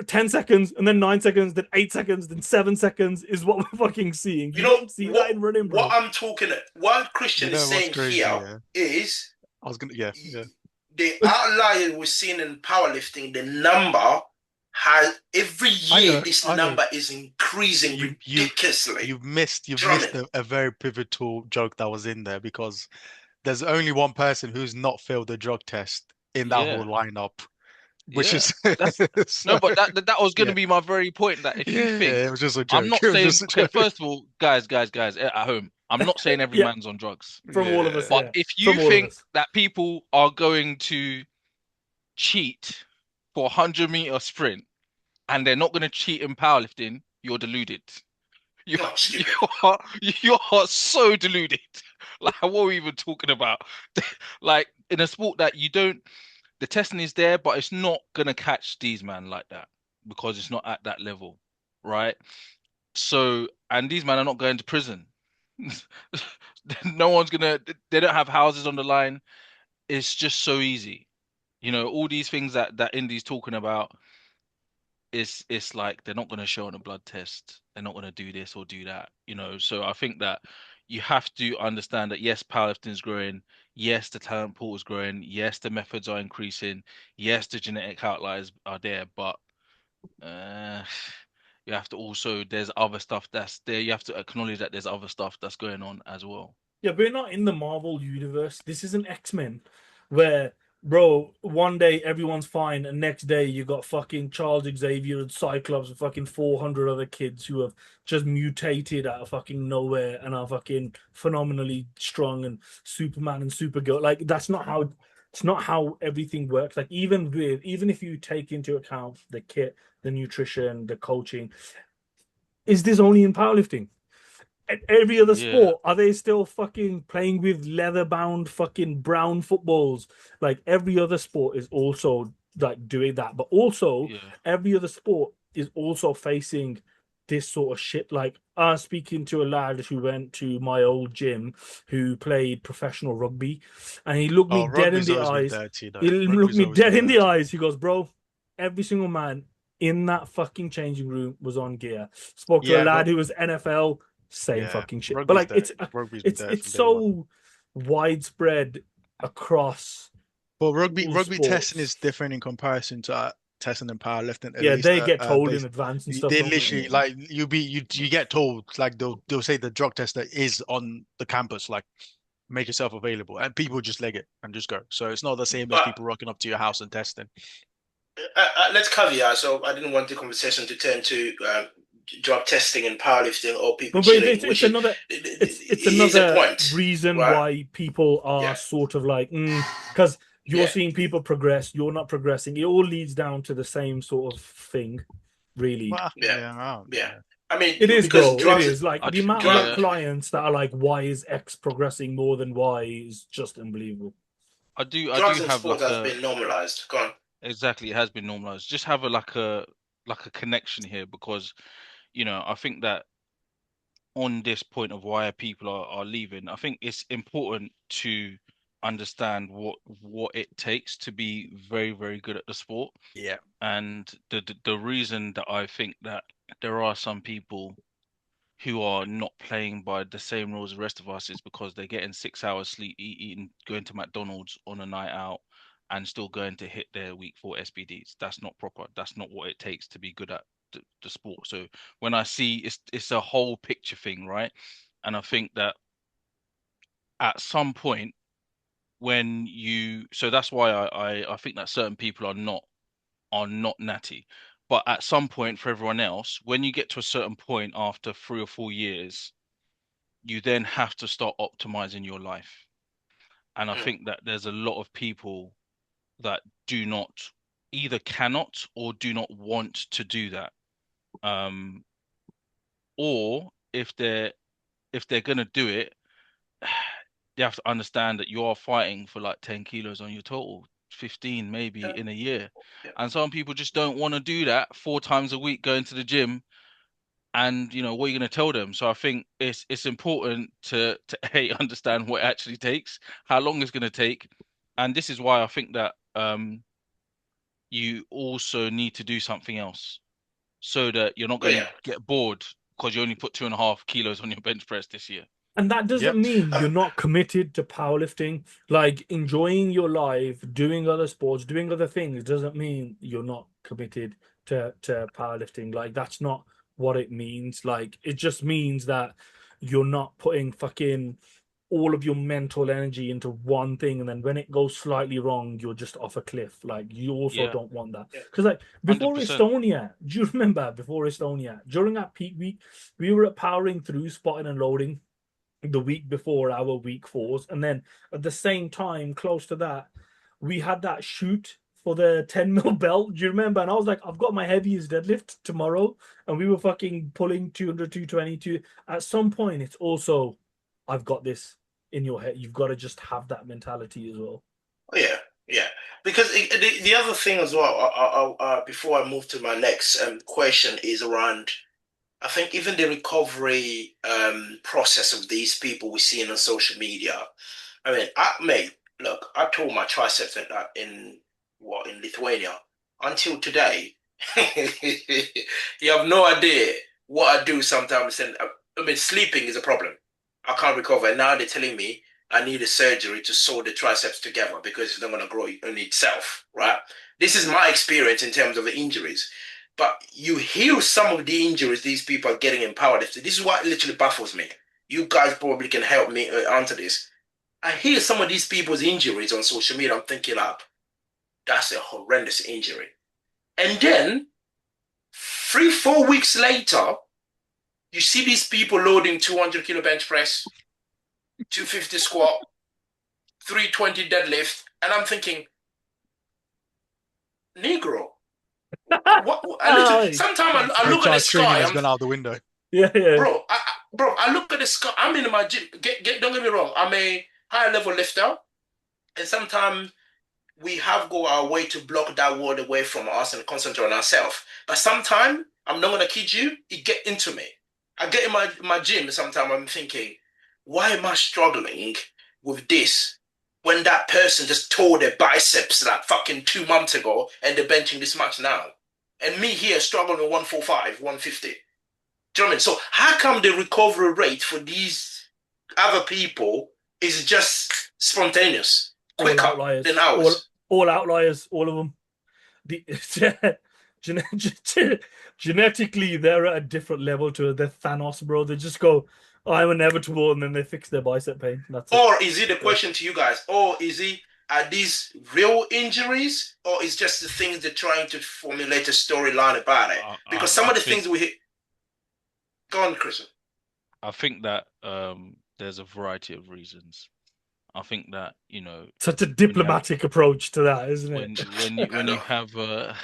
10 seconds and then 9 seconds, then 8 seconds, then 7 seconds is what we're fucking seeing. You You know don't see that in running, what bro. I'm talking. What you Christian is know what's saying crazy? here Yeah, is I was gonna. Yeah, yeah. the outlier we're seeing in powerlifting. The number has every year. This I know. number is increasing You ridiculously. you've Drumming. missed a very pivotal joke that was in there because there's only one person who's not failed the drug test in that whole yeah, lineup, which yeah. is That's so, no, but that was gonna yeah, be my very point. That if you think yeah, it was just a I'm joke. not It was saying just a okay, joke. first of all, guys at home, I'm not saying every Yeah, man's on drugs. from all of us, Yeah, But yeah. if From you all of think us. that people are going to cheat for a 100-meter sprint and they're not going to cheat in powerlifting, you're deluded. You No, you stupid. you are so deluded. Like what are we even talking about? Like in a sport that you don't, the testing is there, but it's not gonna catch these man like that because it's not at that level, right? So, and these men are not going to prison. No one's gonna. They don't have houses on the line. It's just so easy. You know, all these things that Indy's talking about. It's like they're not going to show on a blood test. They're not going to do this or do that. You know, so I think that you have to understand that yes, powerlifting is growing. Yes, the talent pool is growing. Yes, the methods are increasing. Yes, the genetic outliers are there, but uh, you have to also there's other stuff that's there. You have to acknowledge that there's other stuff that's going on as well. Yeah, we're not in the Marvel universe. This isn't X-Men, where, bro, one day everyone's fine, and next day you got fucking Charles Xavier and Cyclops and fucking 400 other kids who have just mutated out of fucking nowhere and are fucking phenomenally strong and Superman and Supergirl. Like that's not how it's not how everything works. Like even if you take into account the kit, the nutrition, the coaching, is this only in powerlifting? Every other Yeah, sport, are they still fucking playing with leather bound fucking brown footballs? Like every other sport is also like doing that, but also yeah. every other sport is also facing this sort of shit. Like I was speaking to a lad who went to my old gym who played professional rugby, and he looked me oh, dead in rugby's the always been eyes. dirty He though. looked Rugby's me always dead been in the dirty. eyes. He goes, bro, every single man in that fucking changing room was on gear. Spoke to a Yeah, lad who was NFL, same yeah, fucking shit. But rugby's like dirty. Rugby's been dirty it's from day one. so widespread across But all rugby testing sports. is different in comparison to testing and powerlifting. At Yeah, least they get told in base. advance and stuff, They don't they? literally like you get told like they'll say the drug tester is on the campus, like make yourself available, and people just leg it and just go. So it's not the same as But people rocking up to your house and testing. let's caveat. So I didn't want the conversation to turn to drug testing and powerlifting or people But chilling, it's which is another it's it is a another point, reason right? why people are Yeah, sort of like because you're yeah, seeing people progress, you're not progressing. It all leads down to the same sort of thing, really. Well, yeah, yeah, yeah. yeah. I mean, It is, because bro. It drugs, is like the amount of like drug, Yeah, clients that are like, "Why is X progressing more than Y?" is just unbelievable. I do drugs in have sport like has a been normalized. Go on. exactly. It has been normalized. Just have a like a connection here because I think that on this point of why people are leaving, I think it's important to understand what it takes to be very, very good at the sport. Yeah. And the reason that I think that there are some people who are not playing by the same rules as the rest of us is because they're getting 6 hours sleep, eating, going to McDonald's on a night out, and still going to hit their week 4 SBDs. That's not proper. That's not what it takes to be good at the sport. So when I see it's a whole picture thing, right? And I think that at some point when so that's why I think that certain people are not natty. But at some point for everyone else, when you get to a certain point after 3 or 4 years, you then have to start optimizing your life. And I Mm. think that there's a lot of people that do not either cannot or do not want to do that. Um, or if they're gonna do it, you have to understand that you are fighting for like 10 kilos on your total, 15 maybe Yeah, in a year. yeah. And some people just don't want to do that 4 times a week going to the gym and what you're going to tell them. So I think it's important to A, understand what it actually takes, how long it's going to take, and this is why I think that you also need to do something else so that you're not Oh, going yeah. to get bored because you only put 2.5 kilos on your bench press this year. And that Yep. doesn't mean Um, you're not committed to powerlifting. Like enjoying your life, doing other sports, doing other things doesn't mean you're not committed to powerlifting. Like that's not what it means. Like it just means that you're not putting fucking all of your mental energy into one thing, and then when it goes slightly wrong, you're just off a cliff. Like you also Yeah, don't want that. yeah. Because like before 100%. Estonia, do you remember before Estonia, during that peak week, we were at powering through spotting and loading the week before our week fours, and then at the same time, close to that, we had that shoot for the 10 mil belt. Do you remember? And I was like, I've got my heaviest deadlift tomorrow, and we were fucking pulling 200, 222. At some point, it's also, I've got this in your head. You've got to just have that mentality as well. Oh, yeah, yeah. Because the other thing as well, before I move to my next question, is around. I think even the recovery process of these people we see on social media. I mean, mate, look, I tore my triceps in Lithuania until today. You have no idea what I do sometimes, and I mean, sleeping is a problem. I can't recover. And now they're telling me I need a surgery to sew the triceps together because it's not going to grow on itself, right? This is my experience in terms of the injuries. But you hear some of the injuries these people are getting in powerlifting. This is what literally baffles me. You guys probably can help me answer this. I hear some of these people's injuries on social media. I'm thinking, up, that's a horrendous injury. And then 3, 4 weeks later, you see these people loading 200 kilo bench press, 250 squat, 320 deadlift, and I'm thinking, Negro, what? I literally Aye. sometimes I look at the HI training sky. has gone out the window. Yeah, yeah. Bro, I look at the sky. I'm in my gym. Don't get me wrong. I'm a high level lifter, and sometimes we have go our way to block that world away from us and concentrate on ourselves. But sometimes I'm not gonna kid you, it get into me. I get in my gym. Sometimes I'm thinking, why am I struggling with this when that person just tore their biceps like fucking 2 months ago and they're benching this much now, and me here struggling with 145, 150. Do you know what I mean? So how come the recovery rate for these other people is just spontaneous, All quicker than outliers. ours? All outliers, all of them. The genetically, they're at a different level to the Thanos, bro. They just go, I'm inevitable, and then they fix their bicep pain. That's it. Or is it a Yeah. question to you guys? Or is it, are these real injuries? Or is just the things they're trying to formulate a storyline about it? Because some I of the think things we hit. Go on, Chris. I think that there's a variety of reasons. I think that Such a when you have diplomatic approach to that, isn't it? I when you know. have a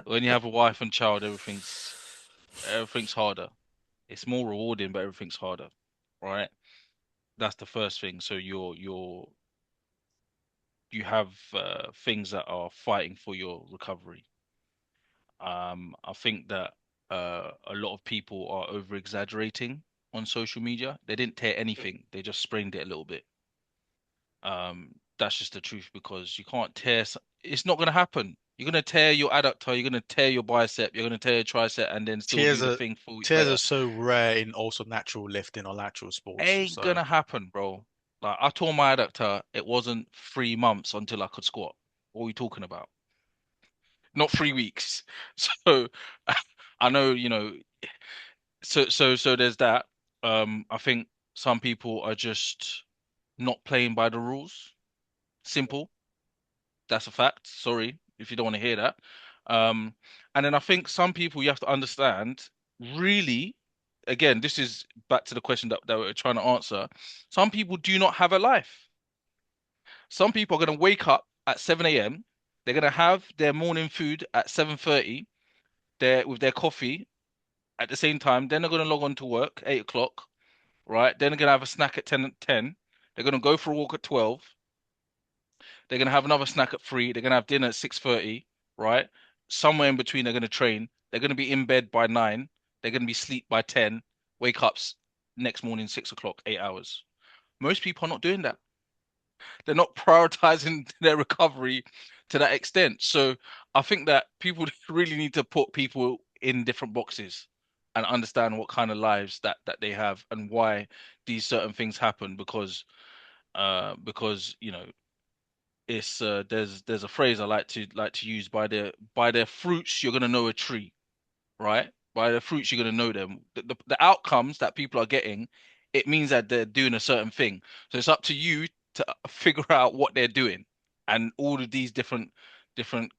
when you have a wife and child, everything's harder. It's more rewarding, but everything's harder, right? That's the first thing. So you have things that are fighting for your recovery. I think that a lot of people are over exaggerating on social media. They didn't tear anything; they just sprained it a little bit. That's just the truth because you can't tear. It's not going to happen. You're going to tear your adductor, you're going to tear your bicep, you're going to tear your tricep, and then still Tears do the are thing 4 weeks tears are later. so rare in also natural lifting or natural sports. Ain't So gonna happen, bro. Like I tore my adductor. It wasn't 3 months until I could squat. What are we talking about? Not 3 weeks. So I know, so there's that. I think some people are just not playing by the rules. Simple. That's a fact. Sorry if you don't want to hear that. Um, and then I think some people you have to understand, really, again, this is back to the question that we're trying to answer. Some people do not have a life. Some people are going to wake up at 7 a.m. They're going to have their morning food at 7:30, with their coffee at the same time. Then they're going to log on to work, 8 o'clock, right? Then they're going to have a snack at 10. They're going to go for a walk at 12. They're gonna have another snack at 3. They're gonna have dinner at 6:30, right? Somewhere in between, they're gonna train. They're gonna be in bed by 9. they're going to be asleep by 10, wake up next morning 6 o'clock, 8 hours. Most people are not doing that. They're not prioritizing their recovery to that extent. So I think that people really need to put people in different boxes and understand what kind of lives that they have and why these certain things happen, because you know, it's there's a phrase I like to use: by their fruits you're gonna know a tree, right? By the fruits you're gonna know them. The outcomes that people are getting, it means that they're doing a certain thing. So it's up to you to figure out what they're doing, and all of these different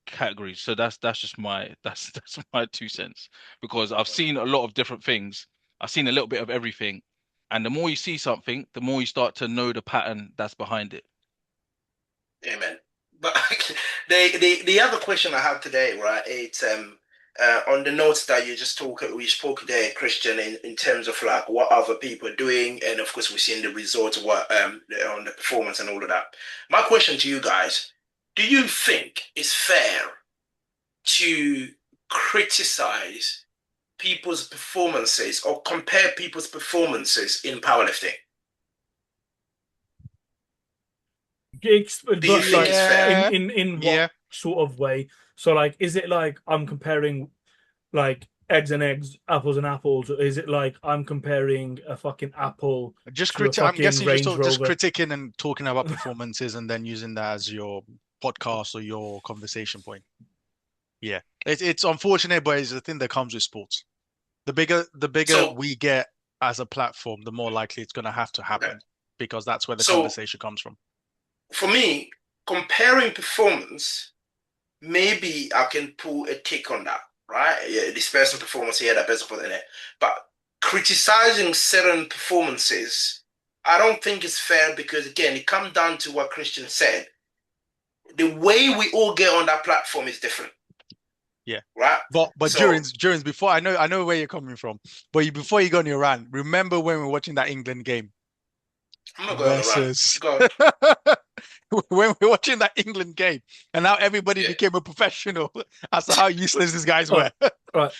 categories. So that's just my that's my 2 cents, because I've seen a lot of different things. I've seen a little bit of everything, and the more you see something, the more you start to know the pattern that's behind it. Amen. But the other question I have today, right? It's on the notes that we spoke there, Christian, in terms of like what other people are doing, and of course we've seen the results of what on the performance and all of that. My question to you guys: do you think it's fair to criticize people's performances or compare people's performances in powerlifting? Do you But think like, it's fair? in what sort of way? So like, is it like I'm comparing like eggs and eggs, apples and apples, or is it like I'm comparing a fucking apple Just to a I'm fucking guessing Range just Rover? critiquing and talking about performances and then using that as your podcast or your conversation point. Yeah, it's unfortunate, but it's the thing that comes with sports. The bigger So, we get as a platform, the more likely it's going to have to happen, okay. because that's where the So conversation comes from. for me, comparing performance, maybe I can pull a tick on that, right? Yeah, this person performance here, that person put in it. But criticizing certain performances, I don't think it's fair, because again, it comes down to what Christian said. The way we all get on that platform is different. Yeah. Right. But So Durance, before I know where you're coming from, but before you go on your rant, remember when we were watching that England game I'm not going on a rant. versus Go when we were watching that England game, and now everybody Yeah. became a professional as to how useless these guys Oh, were. right.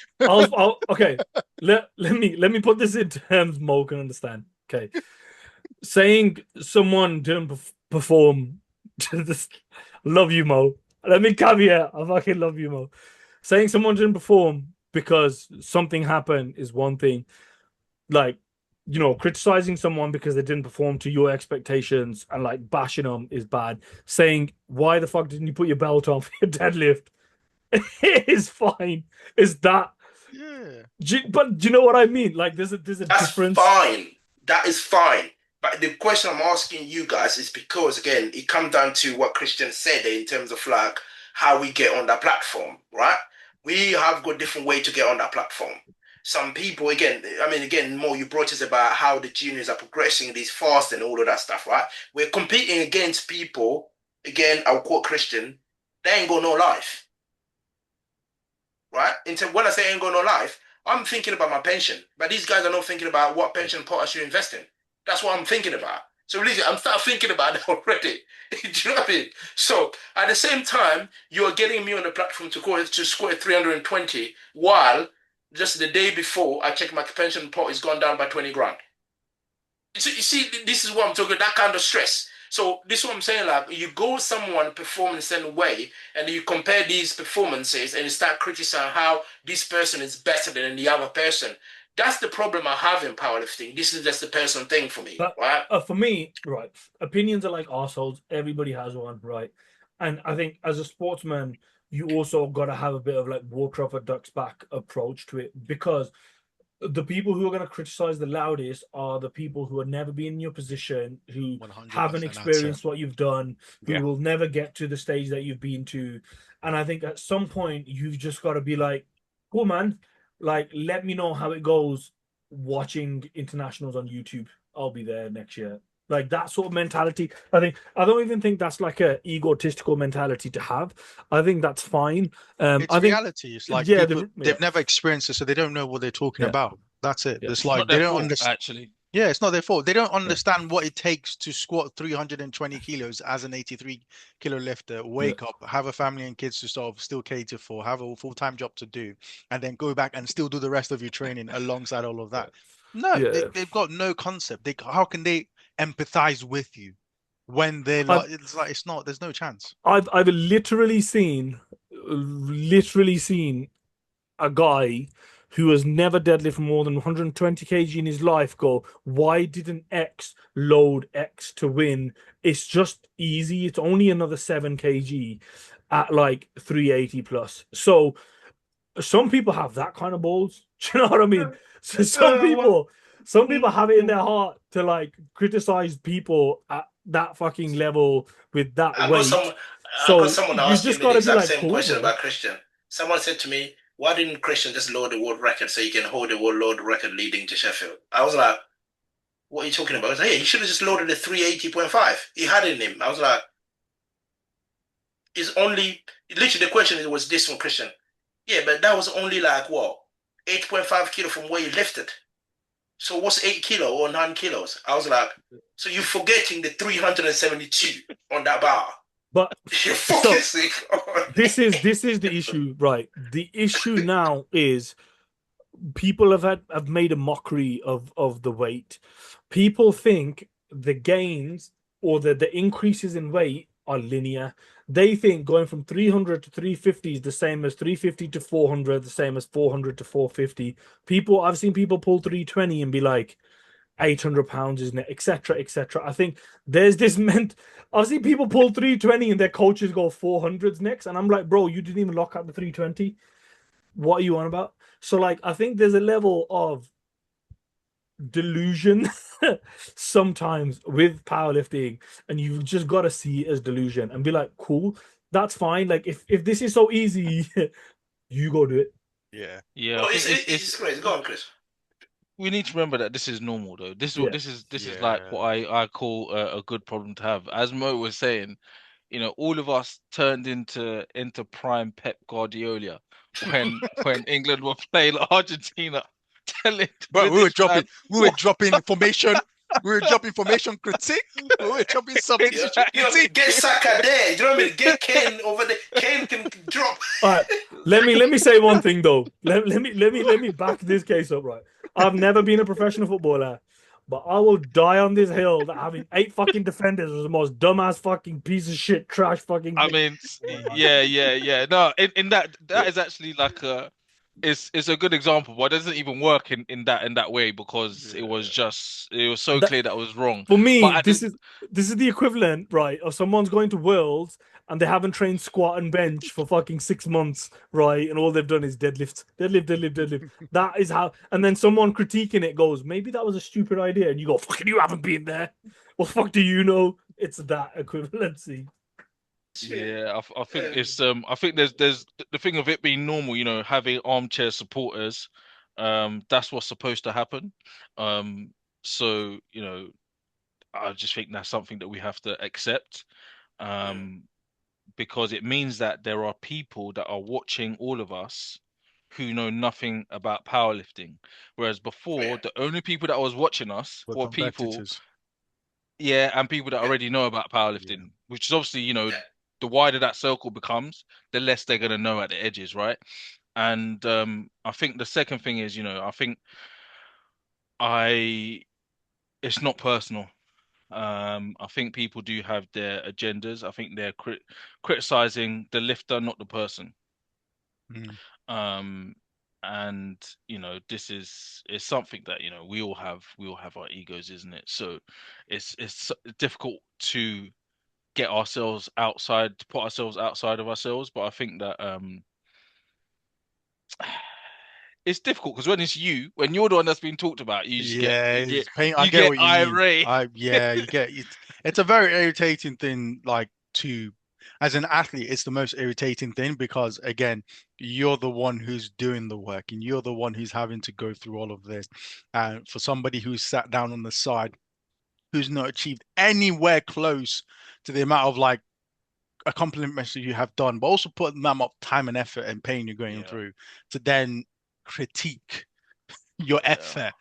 Okay. Let me put this in terms Mo can understand. Okay. Saying someone didn't perform to this, love you, Mo. Let me caveat. I fucking love you, Mo. Saying someone didn't perform because something happened is one thing. Like, you know, criticizing someone because they didn't perform to your expectations and like bashing them is bad. Saying, why the fuck didn't you put your belt on for your deadlift? Is fine. Is that? Yeah. But do you know what I mean? Like, there's a That's difference. fine. That is fine. But the question I'm asking you guys is because, again, it comes down to what Christian said in terms of like how we get on that platform, right? We have got different way to get on that platform. Some people, again, I mean, again, more you brought us about how the juniors are progressing these fast and all of that stuff, right? We're competing against people, again, I'll quote Christian, they ain't got no life, right? When I say ain't got no life, I'm thinking about my pension, but these guys are not thinking about what pension pot I should invest in. That's what I'm thinking about. So really, I'm start thinking about it already. Do you know what I mean? So at the same time, you are getting me on the platform to score 320, while just the day before I check my pension pot is gone down by 20 grand. So you see, this is what I'm talking. That kind of stress. So this is what I'm saying. Like you go someone perform in a certain way, and you compare these performances, and you start criticizing how this person is better than the other person. That's the problem I have in powerlifting. This is just a personal thing for me, But right? for me, right, opinions are like arseholes. Everybody has one, right? And I think as a sportsman, you also got to have a bit of like water off a duck's back approach to it, because the people who are going to criticize the loudest are the people who have never been in your position, who 100%. haven't experienced what you've done, who Yeah. will never get to the stage that you've been to. And I think at some point you've just got to be like, cool, man, like let me know how it goes watching internationals on YouTube. I'll be there next year. Like that sort of mentality. I don't even think that's like a egotistical mentality to have. I think that's fine. It's I think reality. It's like yeah, people they've never experienced it, so they don't know what they're talking yeah. about. That's it. Yeah. It's It's not like they their don't fault, understand. actually. Yeah, it's not their fault. They don't understand what it takes to squat 320 kilos as an 83 kilo lifter, Yeah. wake up, have a family and kids to sort of still cater for, have a full-time job to do, and then go back and still do the rest of your training alongside all of that. No, Yeah. they've got no concept. How can they empathize with you when they're I've like, it's not, there's no chance. I've literally seen a guy who has never deadlifted more than 120 kg in his life go, why didn't X load X to win? It's just easy. It's only another 7 kg at like 380 plus. So some people have that kind of balls. Do you know what I mean? So some people have it in their heart to like criticize people at that fucking level with that I got weight. some. I got So someone you asking just me the gotta be exact like, same cool, question bro. about Christian. Someone said to me, "Why didn't Christian just load the world record so he can hold the world load record leading to Sheffield?" I was like, "What are you talking about?" I was like, "Hey, he should have just loaded the 380.5. He had it in him." I was like, "It's only literally the question was this from Christian." Yeah, but that was only like what 8.5 kilo from where he lifted. So what's 8 kilo or 9 kilos? I was like, so you're forgetting the 372 on that bar. But You're so focusing on. this is the issue, right? The issue now is people have made a mockery of the weight. People think the gains or the increases in weight are linear. They think going from 300 to 350 is the same as 350 to 400, the same as 400 to 450. I've seen people pull 320 and be like, 800 pounds, isn't it? Etc. Etc. I think there's this meant. I've seen people pull 320 and their coaches go 400s next, and I'm like, bro, you didn't even lock out the 320. What are you on about? So, like, I think there's a level of delusion sometimes with powerlifting, and you've just got to see it as delusion and be like, cool, that's fine. Like, if this is so easy, you go do it. Yeah. Yeah, I Oh, think it's crazy. Go on, Chris. we need to remember that this is normal though. Yeah. This is like Yeah. what I call a good problem to have. As Mo was saying, all of us turned into prime Pep Guardiola when England were playing Argentina, telling But with this man, we were what dropping formation, we were dropping formation critique, we were dropping substitution critique. Get Saka there. Do you know what I mean? Get Kane over there. Kane can drop. All right. Let me say one thing though. Let me back this case up, right? I've never been a professional footballer, but I will die on this hill that having 8 fucking defenders was the most dumbass fucking piece of shit trash fucking I thing. mean, Oh my God. yeah, yeah, yeah. No, in that Yeah. is actually like it's a good example, but it doesn't even work in that way because Yeah. it was so That clear that was wrong. for me, But at this is the equivalent, right, of someone's going to Worlds and they haven't trained squat and bench for fucking 6 months, right? And all they've done is deadlift, deadlift, deadlift, deadlift. That is how. And then someone critiquing it goes, maybe that was a stupid idea, and you go, fucking, you haven't been there. What the fuck do you know? It's that equivalency. Yeah, I think Um, it's I think there's the thing of it being normal, having armchair supporters, that's what's supposed to happen. So, I just think that's something that we have to accept. mm, Um, because it means that there are people that are watching all of us who know nothing about powerlifting. Whereas before, yeah, the only people that was watching us We're were people, competitors. yeah, and people that yeah, already know about Yeah. powerlifting, which is obviously, yeah. the wider that circle becomes, the less they're going to know at the edges, right? And I think the second thing is, I think I it's not personal. I think people do have their agendas. I think they're criticizing the lifter, not the person. Mm. Um, and this is something that we all have our egos, isn't it? So it's difficult to get ourselves outside, to put ourselves outside of ourselves. But I think that it's difficult because when you're the one that's been talked about, you just get Yeah, you get it's pain. I you get get what you mean. irate. Yeah, you get it. It's a very irritating thing, like to, as an athlete, it's the most irritating thing because again, you're the one who's doing the work and you're the one who's having to go through all of this. And for somebody who's sat down on the side, who's not achieved anywhere close to the amount of like accomplishments that you have done, but also put the amount of time and effort and pain you're going Yeah, through to then critique your yeah, effort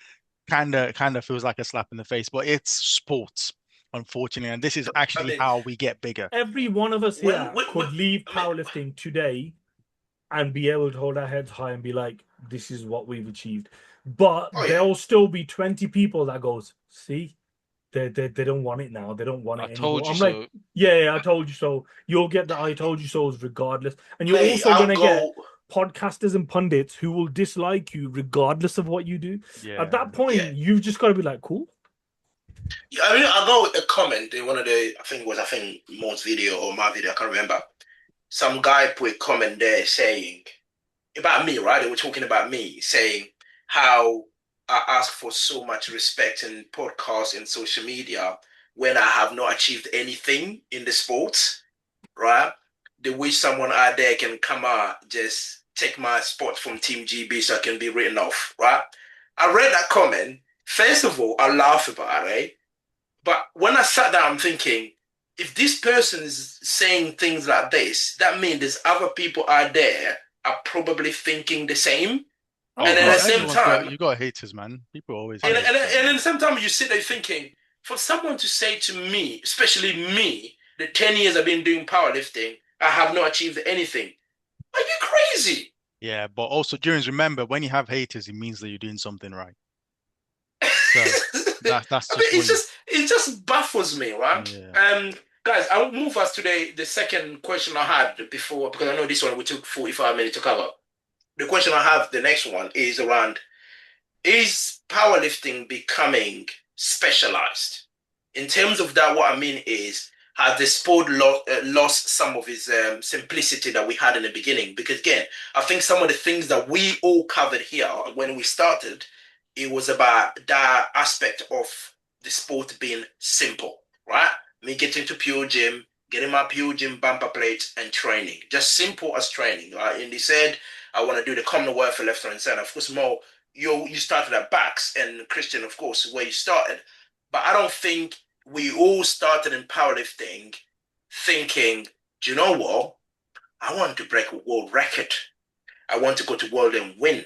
kind of feels like a slap in the face, but it's sports, unfortunately, and this is I actually mean, how we get bigger. Every one of us here when could leave I mean, powerlifting today and be able to hold our heads high and be like, this is what we've achieved. But oh yeah, there'll still be 20 people that goes, see, they don't want it now. They don't want I it told anymore. you I'm like, so. yeah, I told you so. You'll get the I told you so's regardless. And you're mate, also I'll gonna get go. podcasters and pundits who will dislike you regardless of what you do. At Yeah. that Yeah, point, you've just got to be like, cool. yeah. I mean, I'll go with a comment in one of the. I think Mo's video or my video. I can't remember. Some guy put a comment there saying about me, right? They were talking about me, saying how I ask for so much respect in podcasts and social media when I have not achieved anything in the sports, right? They wish someone out there can come out, just take my spot from Team GB so I can be written off, right? I read that comment. First of all, I laugh about it, but when I sat down, I'm thinking, if this person is saying things like this, that means there's other people out there are probably thinking the same. Oh, Oh, And of at the course, yeah. same everyone's got time, you got haters, man. People always and, hate. and, 100%. and at the same time, you sit there thinking, for someone to say to me, especially me, the 10 years I've been doing powerlifting, I have not achieved anything. Are you crazy? Yeah, but also, Jones, remember when you have haters, it means that you're doing something right. So that's I mean, just what you. it just baffles me, right? Yeah. Guys, I'll move us to the second question I had before because I know this one we took 45 minutes to cover. The question I have, the next one, is around: is powerlifting becoming specialized? In terms of that, what I mean is, has the sport lost some of its simplicity that we had in the beginning? Because again, I think some of the things that we all covered here when we started, it was about that aspect of the sport being simple, right? Me getting to pure gym, getting my pure gym bumper plates and training, just simple as training, right? And they said, I want to do the Commonwealth for left and center. Of course, more you started at backs and Christian, of course, where you started. But I don't think we all started in powerlifting thinking, do you know what? I want to break a world record. I want to go to world and win.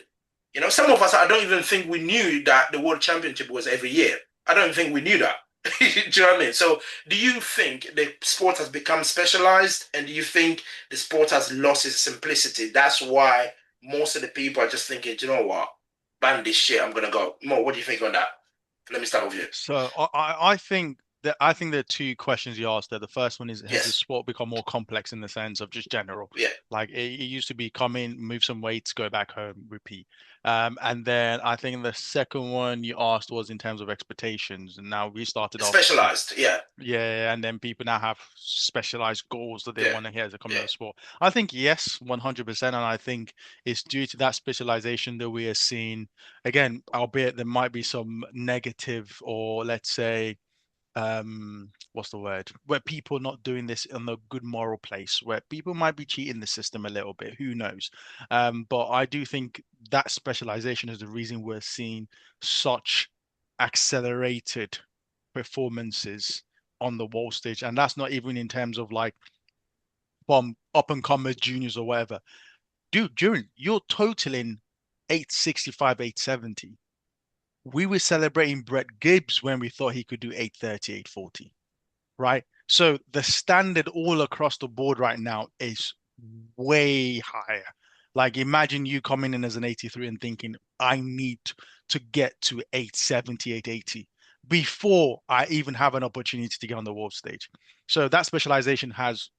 You know, some of us, I don't even think we knew that the world championship was every year. I don't think we knew that. Do you know what I mean? So, do you think the sport has become specialized, and do you think the sport has lost its simplicity? That's why most of the people are just thinking, do you know what? Ban this shit. I'm gonna go. Mo, what do you think on that? Let me start with you. So I think there are two questions you asked there. The first one is, has the Yes. sport become more complex in the sense of just general? Yeah. Like it used to be come in, move some weights, go back home, repeat. And then I think the second one you asked was in terms of expectations, and now we started off. Specialized. Yeah. Yeah, and then people now have specialized goals that they Yeah. want to hear as a coming Yeah. to sport. I think yes, 100%, and I think it's due to that specialization that we are seeing. Again, albeit there might be some negative, or let's say, what's the word? Where people not doing this in a good moral place, where people might be cheating the system a little bit. Who knows? But I do think that specialization is the reason we're seeing such accelerated performances on the wall stage, and that's not even in terms of like from up and comers, juniors, or whatever. Dude, during you're totaling 865, 870. We were celebrating Brett Gibbs when we thought he could do 830, 840, right? So the standard all across the board right now is way higher. Like imagine you coming in as an 83 and thinking, I need to get to 870, 880 before I even have an opportunity to get on the world stage. So that specialization has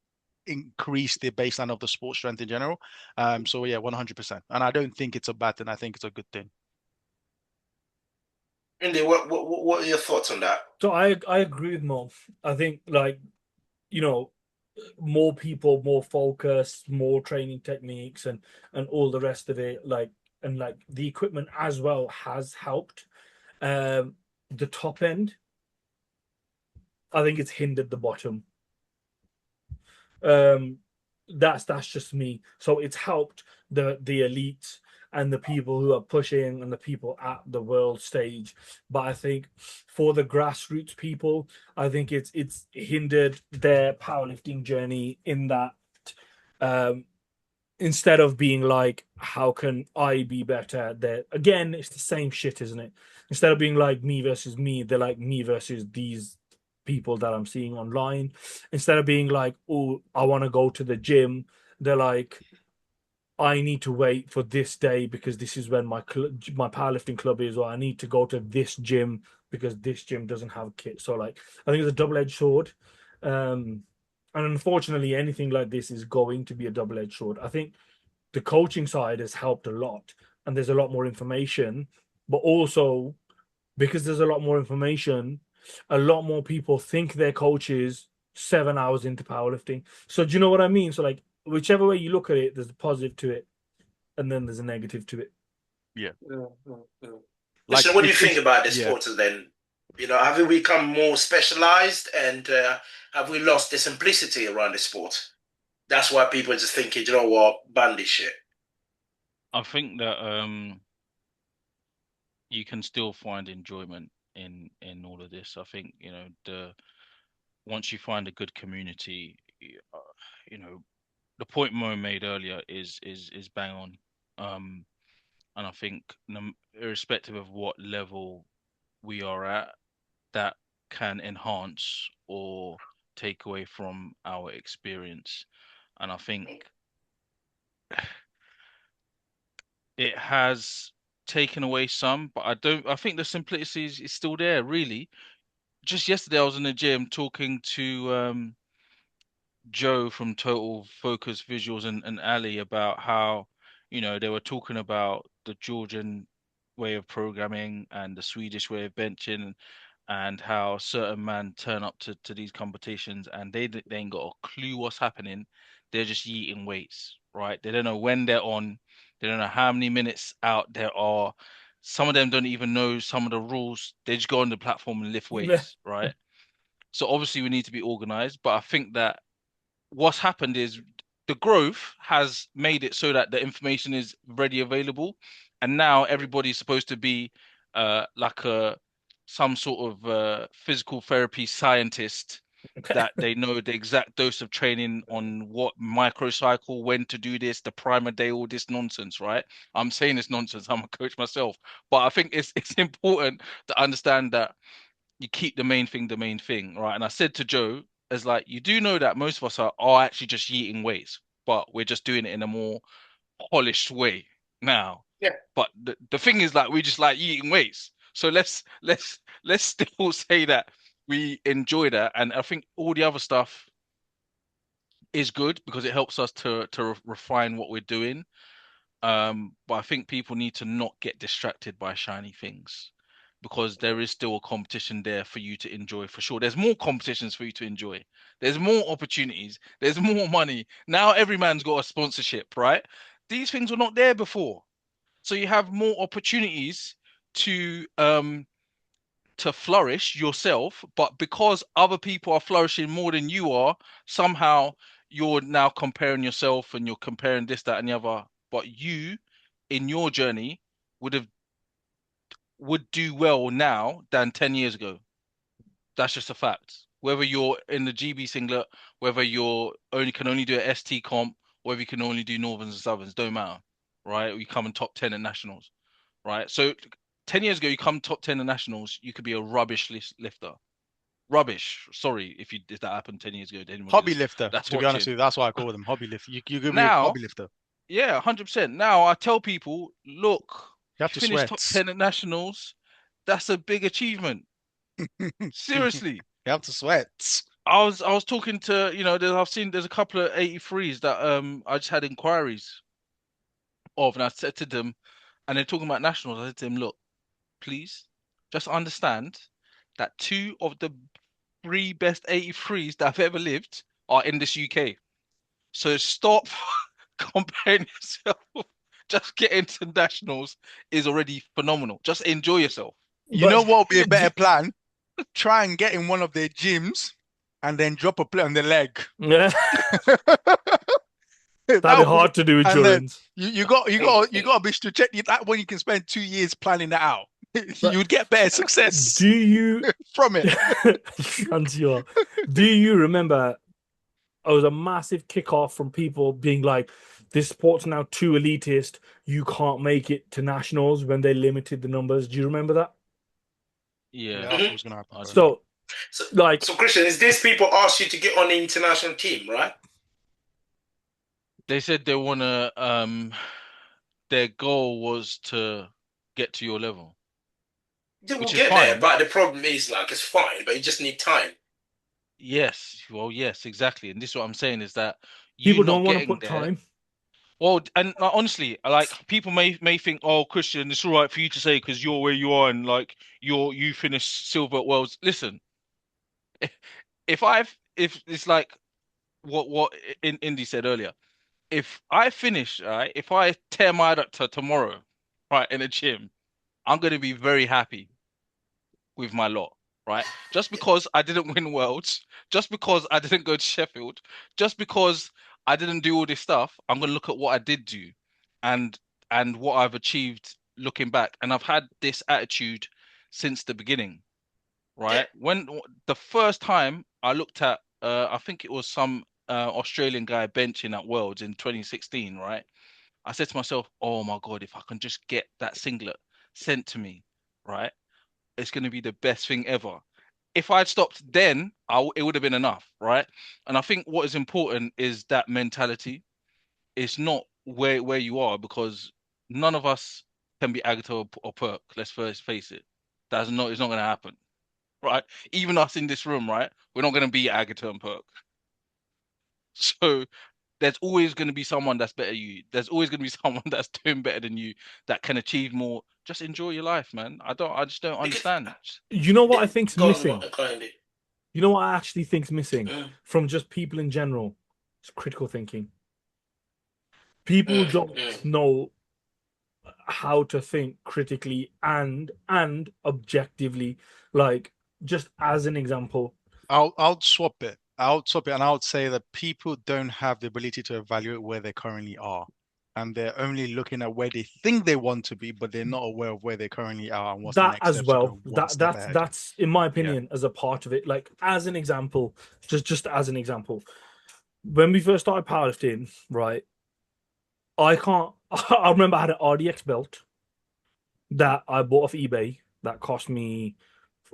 increased the baseline of the sport strength in general. So yeah, 100%. And I don't think it's a bad thing. I think it's a good thing. Indy, what are your thoughts on that? So I agree with Mo. I think like, you know, more people, more focus, more training techniques and all the rest of it, like and like the equipment as well has helped. The top end, I think it's hindered the bottom. Um, that's just me. So it's helped the elites and the people who are pushing and the people at the world stage. But I think for the grassroots people, I think it's hindered their powerlifting journey in that um instead of being like, how can I be better? That again, it's the same shit, isn't it? Instead of being like me versus me, they're like me versus these people that I'm seeing online. Instead of being like, oh, I want to go to the gym, they're like, I need to wait for this day because this is when my powerlifting club is, or I need to go to this gym because this gym doesn't have a kit. So like, I think it's a double-edged sword. And unfortunately, anything like this is going to be a double-edged sword. I think the coaching side has helped a lot, and there's a lot more information, but also because there's a lot more information, a lot more people think they're coaches 7 hours into powerlifting. So do you know what I mean? So like whichever way you look at it, there's a positive to it, and then there's a negative to it. Yeah. Listen, what do you think about the yeah. sports then? Have we become more specialized, and have we lost the simplicity around the sport? That's why people just thinking, what, ban this shit. I think that you can still find enjoyment in all of this. I think once you find a good community, you know, the point Mo made earlier is bang on. And I think irrespective of what level we are at, that can enhance or take away from our experience. And I think it has taken away some, but I think the simplicity is still there, really. Just yesterday I was in the gym talking to Joe from Total Focus Visuals and Ali about how, they were talking about the Georgian way of programming and the Swedish way of benching, and how certain men turn up to these competitions and they ain't got a clue what's happening. They're just eating weights, right? They don't know when they're on. They don't know how many minutes out there are. Some of them don't even know some of the rules. They just go on the platform and lift Yeah. weights, right? So obviously we need to be organized, but I think that what's happened is the growth has made it so that the information is ready available, and now everybody's supposed to be like a some sort of physical therapy scientist, that they know the exact dose of training on what microcycle, when to do this, the primer day, all this nonsense, right? I'm saying this nonsense. I'm a coach myself, but I think it's important to understand that you keep the main thing, right? And I said to Joe, as like, you do know that most of us are actually just eating weights, but we're just doing it in a more polished way now. Yeah. But the thing is, like, we just like eating weights. So let's still say that we enjoy that. And I think all the other stuff is good because it helps us to refine what we're doing. But I think people need to not get distracted by shiny things, because there is still a competition there for you to enjoy, for sure. There's more competitions for you to enjoy. There's more opportunities. There's more money. Now every man's got a sponsorship, right? These things were not there before. So you have more opportunities to flourish yourself, but because other people are flourishing more than you are, somehow you're now comparing yourself and you're comparing this, that, and the other. But you, in your journey, would do well now than 10 years ago. That's just a fact. Whether you're in the GB singlet, whether you're only do a ST comp, whether you can only do Northerns and Southerns, don't matter, right? You come in top 10 at nationals, right? So 10 years ago, you come top 10 at nationals, you could be a rubbish lifter. Rubbish. Sorry if that happened 10 years ago to anybody Hobby lifter. that's To be honest watching. with you, that's why I call them hobby lifter. You give me a Now, hobby lifter. yeah, 100%. Now I tell people, look, You have if you to finish sweat. top 10 at nationals, that's a big achievement. Seriously. You have to sweat. I was talking to, there's a couple of 83s that I just had inquiries of, and I said to them, and they're talking about nationals. I said to them, look, please just understand that two of the three best 83s that have ever lived are in this UK. So stop comparing yourself. Just get into nationals is already phenomenal. Just enjoy yourself. You know But what would be a better plan? Try and get in one of their gyms and then drop a plate on the leg. yeah, that'd be That would hard to do with and then children's. you got to be strategic. That when you can spend 2 years planning that out, But you'd get better success do you from it. Sure. Do you remember it was a massive kickoff from people being like, this sport's now too elitist. You can't make it to nationals when they limited the numbers. Do you remember that? Yeah. That's what's gonna happen, I bro. do. So, like, So Christian, is these people ask you to get on the international team, right? They said they wanna their goal was to get to your level, They will which is get there, fine. but the problem is like it's fine, but you just need time. Yes, well, yes, exactly. And this is what I'm saying is that you people not don't want to getting put there. time. Well, and honestly, like people may think, oh, Christian, it's all right for you to say because you're where you are and like you finished silver at Worlds. Listen, if it's like what in Indy said earlier, if I finish, right, if I tear my adductor tomorrow, right, in a gym, I'm gonna be very happy with my lot, right? Just because I didn't win Worlds, just because I didn't go to Sheffield, just because I didn't do all this stuff, I'm gonna look at what I did do, and what I've achieved looking back, and I've had this attitude since the beginning, Yeah. right? When the first time I looked at, I think it was some Australian guy benching at Worlds in 2016, right? I said to myself, "Oh my God, if I can just get that singlet sent to me, right? It's going to be the best thing ever." If I'd stopped then, it would have been enough, right? And I think what is important is that mentality. It's not where you are because none of us can be Agatha or Perk. Let's first face it. It's not going to happen, right? Even us in this room, right? We're not going to be Agatha and Perk. So there's always going to be someone that's better than you. There's always going to be someone that's doing better than you that can achieve more. Just enjoy your life, man. I just don't Because understand. You know what I think's go on, missing? go on, Andy. You know what I actually think's missing Mm, from just people in general? It's critical thinking. People don't mm. know how to think critically and objectively. Like, just as an example, I'll swap it. I'll swap it, and I would say that people don't have the ability to evaluate where they currently are, and they're only looking at where they think they want to be, but they're not aware of where they currently are and what's the that next as steps to well, go one step ahead. that's in my Yeah. opinion as a part of it. Like, as an example, just as an example, when we first started powerlifting, right? I can't. I remember I had an RDX belt that I bought off eBay that cost me,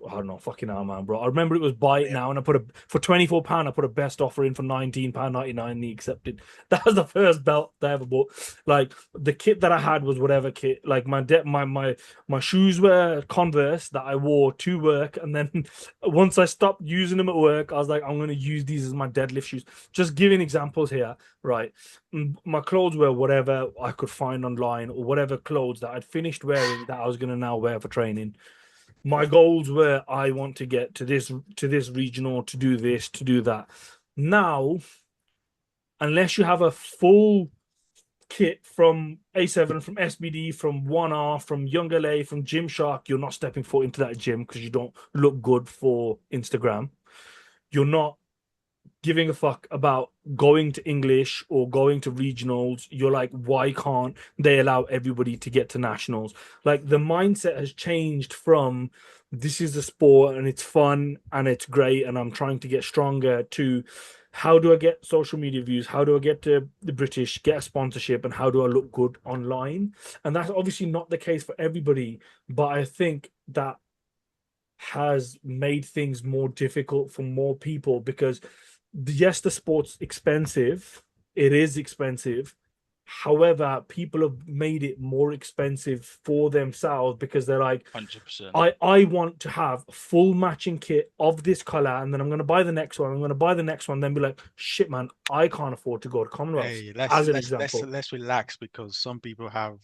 I don't know, fucking hell, man, bro. I remember it was buy it now, and I put a for £24. I put a best offer in for £19.99. And he accepted. That was the first belt I ever bought. Like, the kit that I had was whatever kit. Like, my shoes were Converse that I wore to work, and then once I stopped using them at work, I was like, I'm gonna use these as my deadlift shoes. Just giving examples here, right? My clothes were whatever I could find online, or whatever clothes that I'd finished wearing that I was gonna now wear for training. My goals were, I want to get to this regional, to do this, to do that. Now, unless you have a full kit from A7, from SBD, from 1R, from Young LA, from Gymshark, you're not stepping foot into that gym because you don't look good for Instagram. You're not giving a fuck about going to English or going to regionals. You're like, why can't they allow everybody to get to nationals? Like, the mindset has changed from this is a sport and it's fun and it's great and I'm trying to get stronger, to how do I get social media views? How do I get to the British, get a sponsorship, and how do I look good online? And that's obviously not the case for everybody, but I think that has made things more difficult for more people because yes, the sport's expensive. It is expensive. However, people have made it more expensive for themselves because they're like, 100%. I want to have a full matching kit of this color, and then I'm going to buy the next one. I'm going to buy the next one, then be like, shit, man, I can't afford to go to Commonwealth. Hey, As an example, let's relax because some people have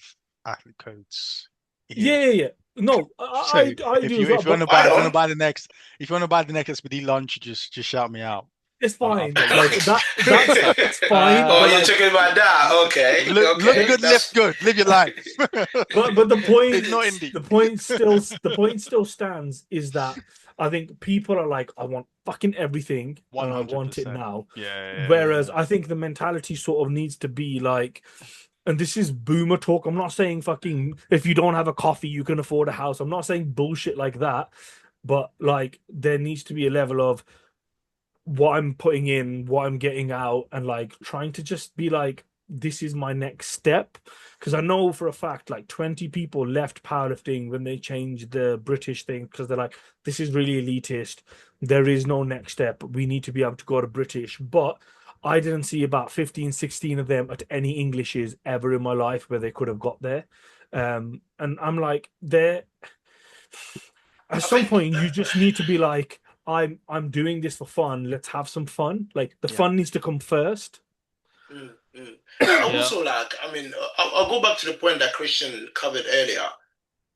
athlete codes here. yeah. No, So I do as well, if you want but to I buy don't. if you want to buy the next SPD lunch, just shout me out. it's I'll fine. pay you. Like, that's fine. Oh, But you're like, talking about that? Okay, Look okay. good, live good, live your life. but the point Ignore indie. the point still stands is that I think people are like, I want fucking everything and I want it 100%. now. Whereas Yeah. I think the mentality sort of needs to be like, and this is boomer talk. I'm not saying fucking if you don't have a coffee, you can afford a house. I'm not saying bullshit like that. But like, there needs to be a level of what I'm putting in, what I'm getting out, and like trying to just be like, this is my next step, because I know for a fact like 20 people left powerlifting when they changed the British thing, because they're like, this is really elitist. There is no next step. We need to be able to go to British. But I didn't see about 15, 16 of them at any Englishes ever in my life where they could have got there. And I'm like, there at some point you just need to be like, I'm doing this for fun. Let's have some fun. Like the fun needs to come first. Also, like, I mean, I'll go back to the point that Christian covered earlier.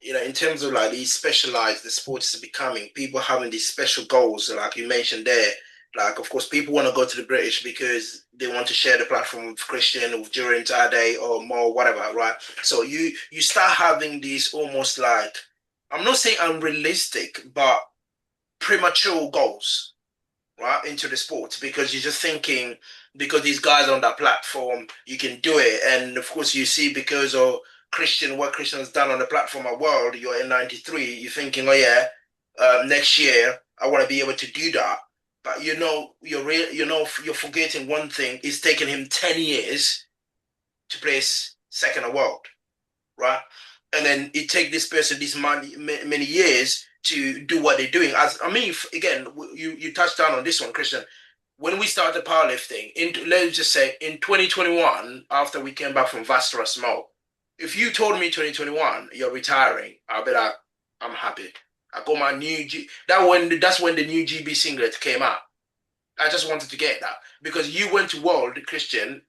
You know, in terms of like these specialized, the sports is becoming, people having these special goals, like you mentioned there. Like, of course, people want to go to the British because they want to share the platform with Christian, with Durin Tade, or more, whatever, right? So you start having these almost like, I'm not saying unrealistic, but premature goals, right, into the sport, because you're just thinking, because these guys on that platform, you can do it. And of course, you see, because of Christian, what Christian has done on the platform of world, you're in 93, you're thinking, oh yeah, next year I want to be able to do that. But you're forgetting one thing. It's taken him 10 years to place second in the world, right? And then it take this person this many years to do what they're doing. As I mean, again, you touched down on this one, Christian. When we started powerlifting, let's just say in 2021, after we came back from Vastra Small, if you told me 2021 you're retiring, I'll be like, I'm happy. I got my new that's when the new GB singlet came out. I just wanted to get that because you went to World Christian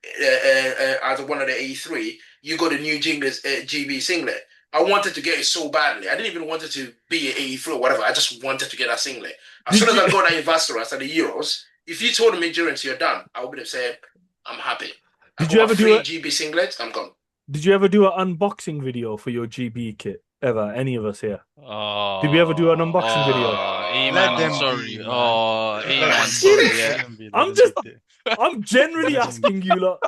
as one of the 83. You got a new GB singlet. I wanted to get it so badly. I didn't even want it to be an 83 or whatever. I just wanted to get that singlet. As soon as I got that investor at the Euros, if you told me during you're done, I would have said, I'm happy. Did you ever do a GB singlet? I'm gone. Did you ever do an unboxing video for your GB kit? Ever? Any of us here? Did we ever do an unboxing video? E-man, I'm sorry. E-man, sorry. Yeah. I'm generally asking you, lot.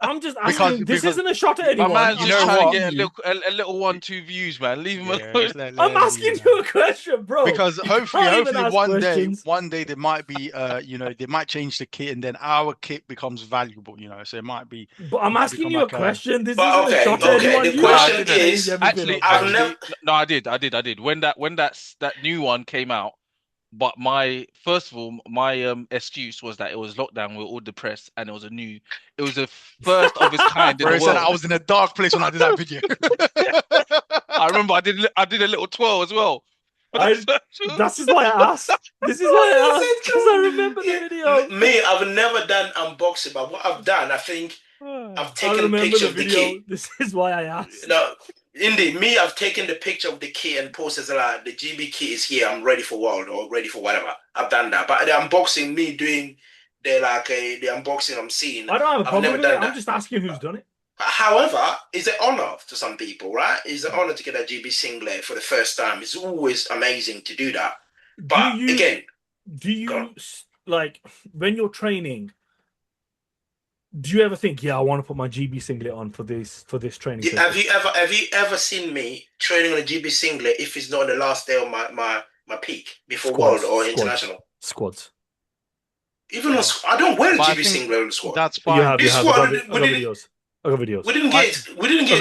I'm just asking. This isn't a shot at anyone. My man's just trying to get a little 1-2 views, man. Leave him alone. I'm asking you a question, bro. Because hopefully one day there might be, they might change the kit, and then our kit becomes valuable. So it might be. But I'm asking you a question. This isn't a shot at anyone. The question is actually, no, I did. When that new one came out. But first of all, my excuse was that it was lockdown. We were all depressed, and it was the first of its kind in the world. Said I was in a dark place when I did that video. I remember I did a little twirl as well. This is why I asked. This is why I asked, because I remember the video. Me, I've never done unboxing, but what I've done, I think I've taken a picture of the key. This is why I asked. No. Indeed, me, I've taken the picture of the key and posted like the GB key is here. I'm ready for world or ready for whatever. I've done that, but the unboxing, me doing the unboxing, I'm seeing. I don't have a problem with it. I'm just asking who's done it. However, it's an honor to some people, right? It's an honor to get a GB singlet for the first time. It's always amazing to do that. But do you like when you're training? Do you ever think, I want to put my GB singlet on for this training? Have you ever seen me training on a GB singlet if it's not on the last day of my peak before world or international? Squads. Even on I don't wear a GB singlet on the squad. That's fine. I got videos. We didn't get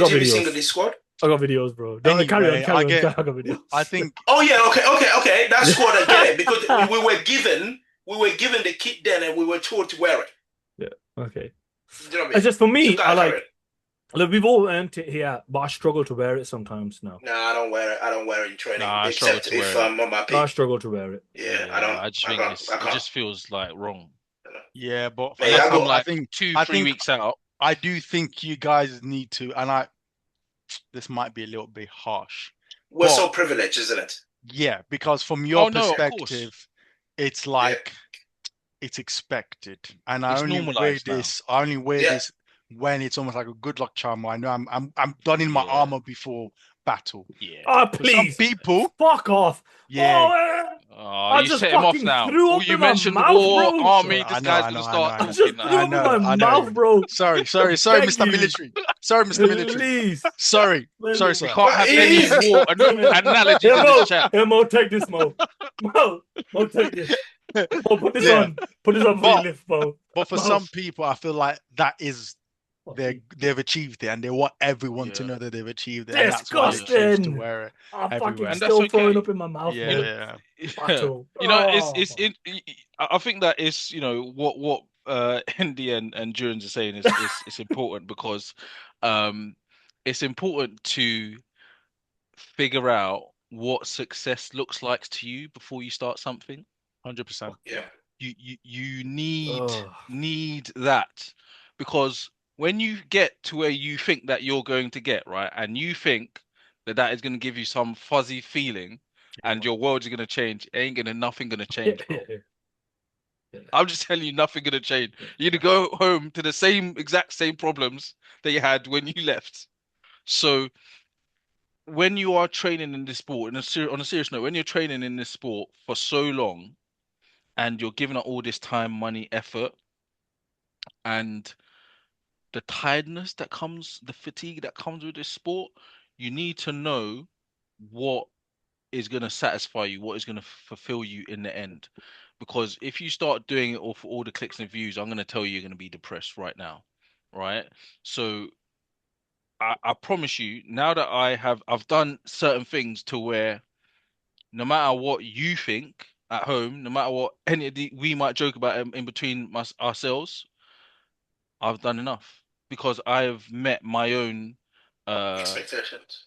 GB singlet this squad. I got videos, bro. Carry on. I got videos. I think. Oh yeah, okay. That squad I get it because we were given the kit then and we were told to wear it. Yeah. Okay. You know what I mean? It's just for me, I like. Look, we've all earned it here, but I struggle to wear it sometimes now. No, I don't wear it. I don't wear it in training, except if I'm on my peak. I struggle to wear it. Yeah, I don't. I just think it just feels like wrong. Yeah, but I think 2-3 weeks out. I do think you guys need to, and this might be a little bit harsh. We're so privileged, isn't it? Yeah, because from your perspective, it's like. It's expected, and I only wear this when it's almost like a good luck charm. I know I'm done in my armor before battle. Yeah. Oh, please, some people fuck off. Yeah. Oh, you set him off now. You mentioned war, army. This guy's gonna start talking now. I know. My mouth, bro. Sorry, Mr. Military. Sorry, Mr. Military. Please. Sorry. We can't have any war analogies in this chat. Mo, take this, Mo. Mo, take this. Oh, put this on. Put this on for your lift, Mo. But for some people, I feel like that is they've achieved it, and they want everyone to Yeah. know that they've achieved it, and that's why they choose to Disgusting. wear it I'm fucking everywhere. And that's still throwing okay. up in my mouth, Yeah, mode. yeah. Yeah. Battle. You know, Oh. I think that is, what Andy and Jones are saying is it's important because um it's important to figure out what success looks like to you before you start something. 100%. Yeah. You need Ugh. need that because when you get to where you think that you're going to get, right, and you think that that is going to give you some fuzzy feeling and your world is going to change, nothing going to Yeah, change, yeah, bro. yeah. I'm just telling you, nothing going to change. You're going to go home to the exact same problems that you had when you left. So when you are training in this sport, on a serious note, when you're training in this sport for so long and you're giving up all this time, money, effort, and the tiredness that comes, the fatigue that comes with this sport, you need to know what is going to satisfy you, what is going to fulfill you in the end. Because if you start doing it all for all the clicks and views, I'm going to tell you you're going to be depressed right now, right? So I promise you, now that I've done certain things to where no matter what you think at home, no matter what any of we might joke about in between ourselves, I've done enough because I've met uh Expectations.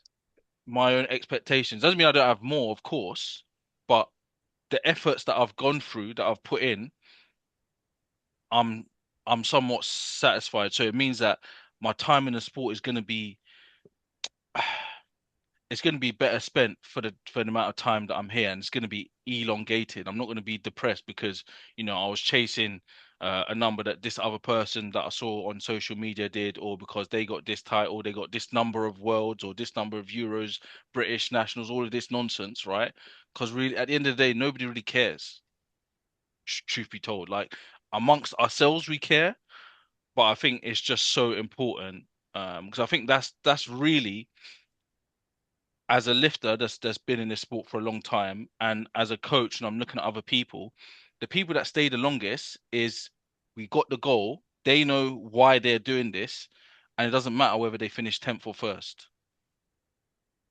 my own expectations. Doesn't mean I don't have more, of course, but the efforts that I've gone through, that I've put in, I'm I'm somewhat satisfied. So it means that my time in the sport is going to be it's going to be better spent for the amount of time that I'm here, and it's going to be elongated. I'm not going to be depressed because I was chasing a number that this other person that I saw on social media did, or because they got this title, they got this number of worlds or this number of Euros, British nationals, all of this nonsense, right? Because really, at the end of the day, nobody really cares. Truth be told, like amongst ourselves, we care, but I think it's just so important because I think that's really as a lifter that's been in this sport for a long time, and as a coach, and I'm looking at other people, the people that stay the longest is we got the goal. They know why they're doing this, and it doesn't matter whether they finish 10th or first.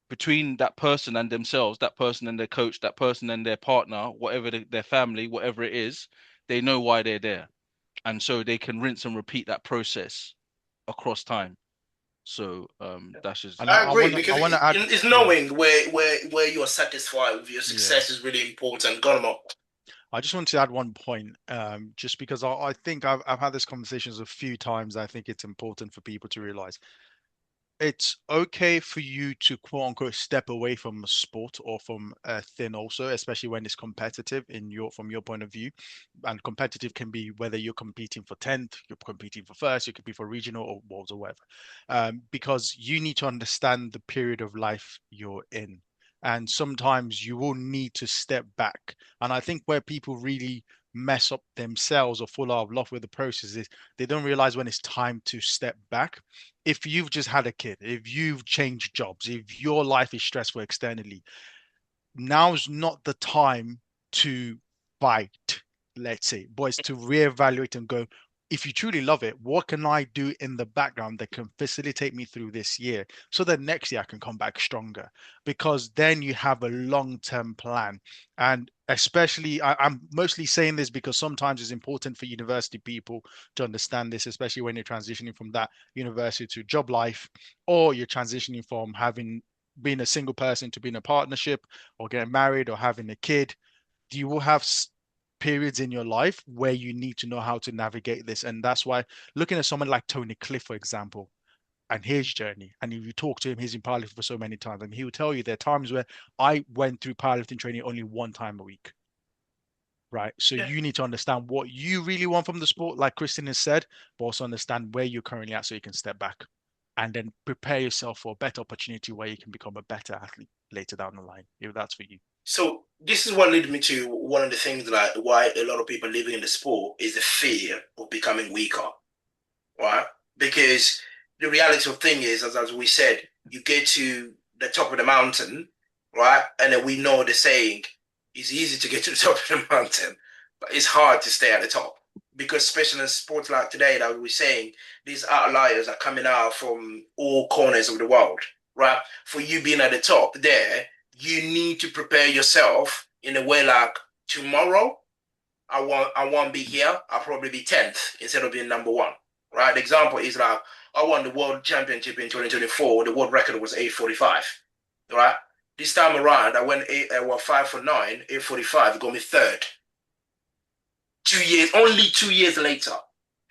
Between that person and themselves, that person and their coach, that person and their partner, whatever their family, whatever it is, they know why they're there, and so they can rinse and repeat that process across time. So that's just And I agree I because want to add, it's yeah, knowing where you're satisfied with your yeah. success is really important. Gonmo. I just want to add one point, just because I think I've had this conversations a few times. I think it's important for people to realize it's okay for you to quote unquote step away from a sport or from a thing also, especially when it's competitive in your from your point of view. And competitive can be whether you're competing for 10th, you're competing for first, you could be for regional or worlds or whatever. Because you need to understand the period of life you're in. And sometimes you will need to step back. And I think where people really mess up themselves or fall out of love with the process is they don't realize when it's time to step back. If you've just had a kid, if you've changed jobs, if your life is stressful externally, now's not the time to fight, let's say, but it's to reevaluate and go, if you truly love it, what can I do in the background that can facilitate me through this year so that next year I can come back stronger? Because then you have a long-term plan. And especially, I'm mostly saying this because sometimes it's important for university people to understand this, especially when you're transitioning from that university to job life, or you're transitioning from having being a single person to being a partnership or getting married or having a kid. You will have periods in your life where you need to know how to navigate this. And that's why looking at someone like Tony Cliff, for example, and his journey, and if you talk to him, he's in powerlifting for so many times, and he will tell you there are times where I went through powerlifting training only one time a week. Right. So Yeah. you need to understand what you really want from the sport, like Kristen has said, but also understand where you're currently at so you can step back and then prepare yourself for a better opportunity where you can become a better athlete later down the line, if that's for you. So this is what led me to one of the things that why a lot of people living in the sport is the fear of becoming weaker, right? Because the reality of thing is, as we said, you get to the top of the mountain, right? And then we know the saying, it's easy to get to the top of the mountain, but it's hard to stay at the top. because especially in sports like today that we're saying, these outliers are coming out from all corners of the world, right? For you being at the top there, you need to prepare yourself in a way like tomorrow, I won't be here. I'll probably be 10th instead of being number one. Right? The example is like I won the world championship in 2024. The world record was 8:45. Right? This time around, I went 5 for 9, 8:45, got me third. 2 years, only 2 years later.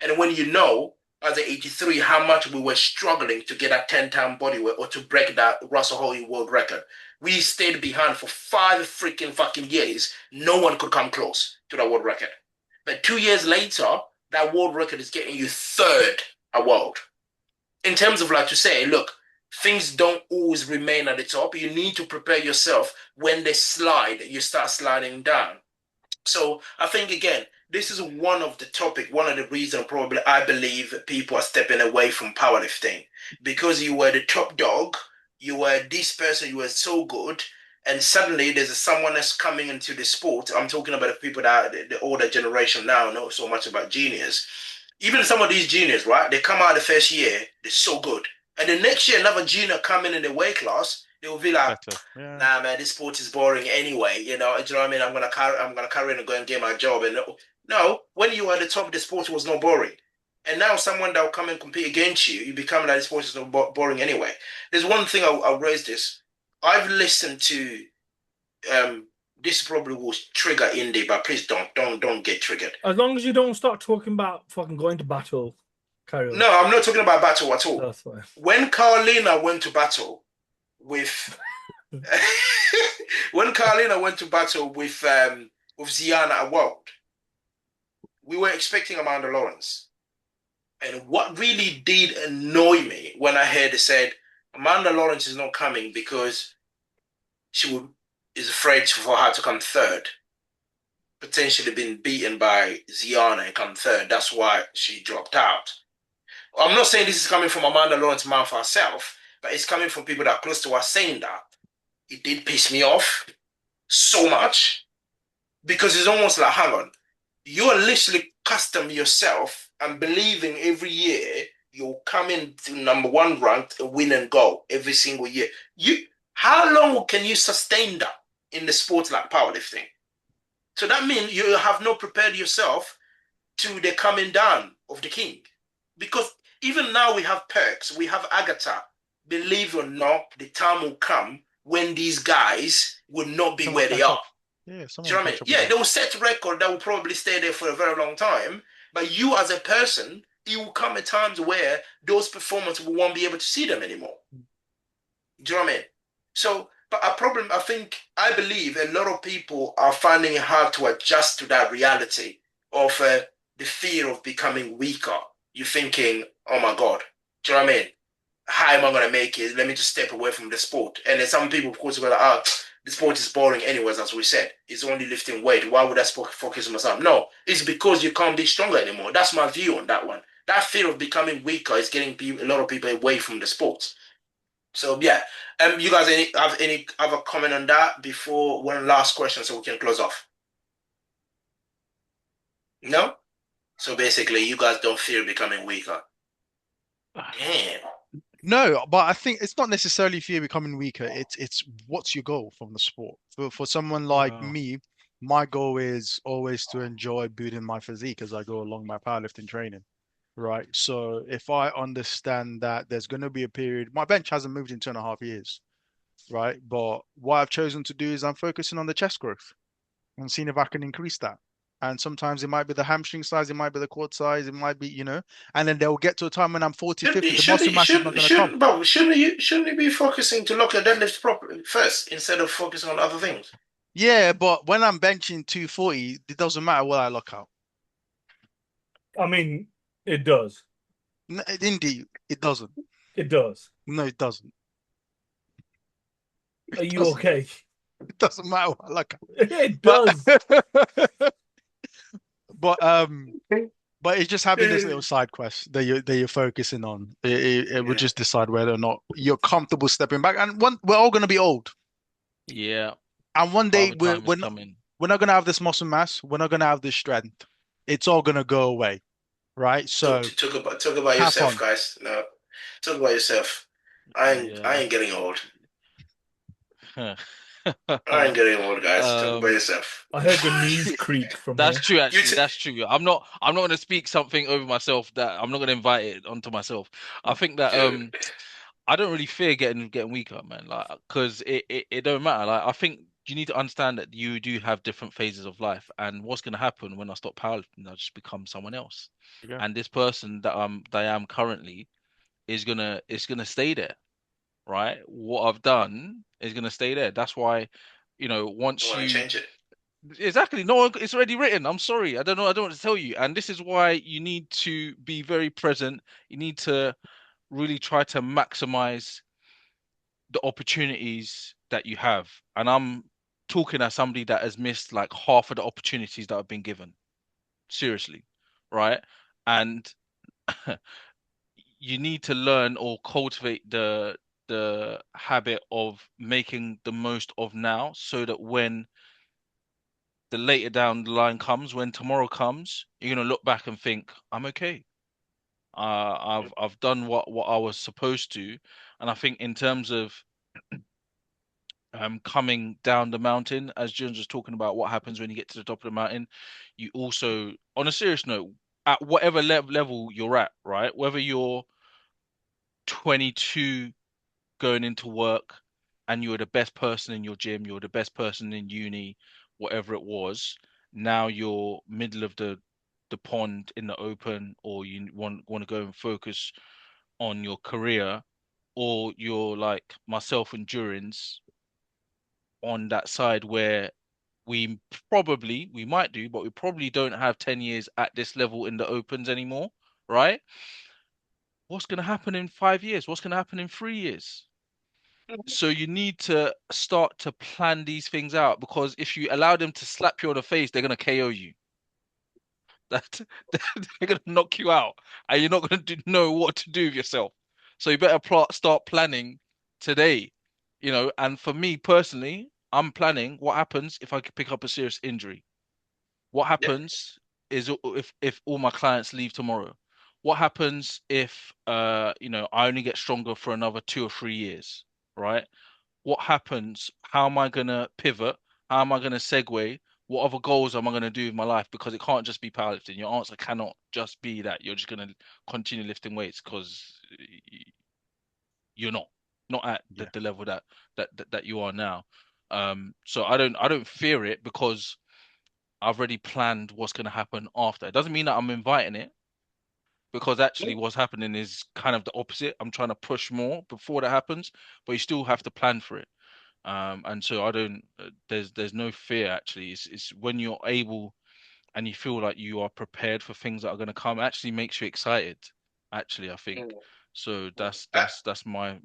And when you know, as a 83, how much we were struggling to get a 10-time body weight or to break that Russell Holy world record. We stayed behind for 5 freaking fucking years. No one could come close to that world record. But 2 years later, that world record is getting you third a world. In terms of like to say, look, things don't always remain at the top. You need to prepare yourself when they slide, you start sliding down. So I think again, this is one of the reasons probably I believe people are stepping away from powerlifting because you were the top dog, you were this person, you were so good, and suddenly there's someone that's coming into the sport. I'm talking about the people that the older generation now, not so much about juniors. Even some of these juniors, right? They come out the first year, they're so good, and the next year another junior coming in the weight class, they will be like, Yeah. nah, man, this sport is boring anyway. You know what I mean? I'm gonna carry on and go and get my job. And no, when you were at the top, the sport was not boring. And now someone that will come and compete against you, you become like the sport is not boring anyway. There's one thing I'll raise this. I've listened to this probably will trigger Indy, but please don't get triggered. As long as you don't start talking about fucking going to battle, carry on. No, I'm not talking about battle at all. That's fine. When Carolina went to battle with when Carolina went to battle with Ziana at World, we were expecting Amanda Lawrence. And what really did annoy me when I heard they said Amanda Lawrence is not coming because is afraid for her to come third, potentially being beaten by Ziana and come third. That's why she dropped out. I'm not saying this is coming from Amanda Lawrence's mouth herself, but it's coming from people that are close to her saying that. It did piss me off so much because it's almost like, hang on, you're literally custom yourself and believing every year you'll come into number one ranked and win and go every single year. How long can you sustain that in the sport like powerlifting? So that means you have not prepared yourself to the coming down of the king. Because even now we have perks, we have Agatha. Believe it or not, the time will come when these guys will not be where they are. Yeah, do you know what I mean? Yeah, they will set a record that will probably stay there for a very long time. But you as a person, it will come at times where those performances we won't be able to see them anymore. Do you know what I mean? So, but I believe a lot of people are finding it hard to adjust to that reality of the fear of becoming weaker. You're thinking, oh my God, do you know what I mean? How am I going to make it? Let me just step away from the sport. And then some people, of course, are going to, the sport is boring anyways, as we said. It's only lifting weight. Why would I focus on myself? No, it's because you can't be stronger anymore. That's my view on that one. That fear of becoming weaker is getting a lot of people away from the sport. So, yeah. You guys have any other comment on that before one last question so we can close off? No? So basically, you guys don't fear becoming weaker. Damn. No, but I think it's not necessarily fear becoming weaker. It's what's your goal from the sport? For someone like me, my goal is always to enjoy building my physique as I go along my powerlifting training, right? So if I understand that there's going to be a period, my bench hasn't moved in 2.5 years, right? But what I've chosen to do is I'm focusing on the chest growth and seeing if I can increase that. And sometimes it might be the hamstring size, it might be the quad size, it might be, and then they'll get to a time when I'm 40, 50, the muscle mass is not going to come. But shouldn't you be focusing to lock your deadlift properly first instead of focusing on other things? Yeah, but when I'm benching 240, it doesn't matter what I lock out. I mean, it does. No, indeed, it doesn't. It does. No, it doesn't. Are you okay? It doesn't matter what I lock out. It does. But it's just having this little side quest that you're focusing on. It will just decide whether or not you're comfortable stepping back. And we're all going to be old. Yeah. And one day Father we're time is not coming. we're not going to have this muscle mass. We're not going to have this strength. it's all gonna go away, right? Talk, So talk about have yourself, fun. guys. No, talk about yourself. I Yeah. ain't getting old. I ain't getting old, guys. Talk about Um, yourself. I heard the knees creak from that's here. true, You actually. t That's true. I'm not gonna speak something over myself that I'm not gonna invite it onto myself. I think that Dude, I don't really fear getting weaker, man. Like, because it don't matter. Like, I think you need to understand that you do have different phases of life, and what's gonna happen when I stop powerlifting, I'll just become someone else. Yeah. And this person that I am currently is gonna stay there, right? What I've done is gonna stay there. That's why, don't once want to you change it. exactly no one, it's already written. I'm sorry, I don't want to tell you. And this is why you need to be very present. You need to really try to maximize the opportunities that you have. And I'm talking as somebody that has missed like half of the opportunities that have been given. Seriously, right? And you need to learn or cultivate the habit of making the most of now so that when the later down the line comes, when tomorrow comes, you're gonna look back and think, I'm okay. I've done what I was supposed to. And I think in terms of coming down the mountain, as Jones was talking about what happens when you get to the top of the mountain, you also, on a serious note, at whatever level you're at, right? Whether you're 22 going into work and you were the best person in your gym, you were the best person in uni, whatever it was, now you're middle of the pond in the open, or you want to go and focus on your career, or you're like myself and Durin's on that side where we might do, but we probably don't have 10 years at this level in the opens anymore, right? What's going to happen in 5 years? What's going to happen in 3 years? So you need to start to plan these things out, because if you allow them to slap you on the face, they're going to KO you. That they're going to knock you out, and you're not going to know what to do with yourself. So you better start planning today, And for me personally, I'm planning what happens if I could pick up a serious injury. What Yeah, happens is if all my clients leave tomorrow. What happens if I only get stronger for another 2 or 3 years, right? What happens? How am I gonna pivot? How am I gonna segue? What other goals am I gonna do with my life? Because it can't just be powerlifting. Your answer cannot just be that you're just gonna continue lifting weights, because you're not at Yeah. the level that you are now. So I don't fear it, because I've already planned what's gonna happen after. It doesn't mean that I'm inviting it, because actually what's happening is kind of the opposite. I'm trying to push more before that happens, but you still have to plan for it. And so I don't. There's no fear actually. It's when you're able and you feel like you are prepared for things that are going to come. It actually makes you excited. Actually, I think so. That's my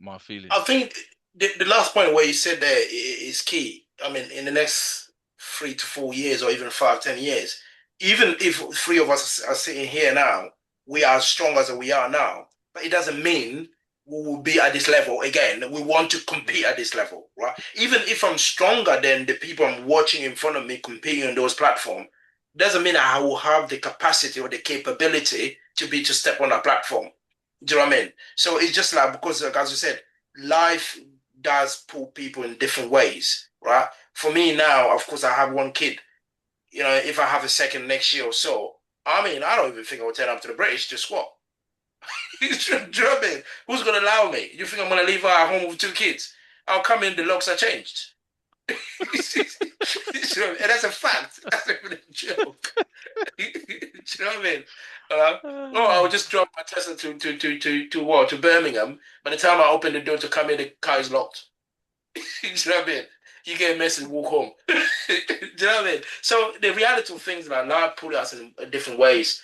I feelings. think the last point where you said there is key. I mean, in the next 3 to 4 years, or even 5, 10 years, even if three of us are sitting here now, we are as strong as we are now. But it doesn't mean we will be at this level again. We want to Yeah, compete at this level, right? Even if I'm stronger than the people I'm watching in front of me competing on those platforms, doesn't mean I will have the capacity or the capability to step on that platform. Do you know what I mean? So it's just like, because, like, as you said, life does pull people in different ways, right? For me now, of course, I have one kid. If I have a second next year or so, I mean, I don't even think I will turn up to the British to squat. Do you know what I mean? Who's going to allow me? You think I'm going to leave her at home with 2 kids? I'll come in, the locks are changed. And that's a fact. That's not even a joke. Do you know what I mean? Uh, no, I'll just drop my Tesla to what? To Birmingham. By the time I open the door to come in, the car is locked. Do you know what I mean? You get a message, walk home. Do you know what I mean? So the reality of things that now put us in different ways.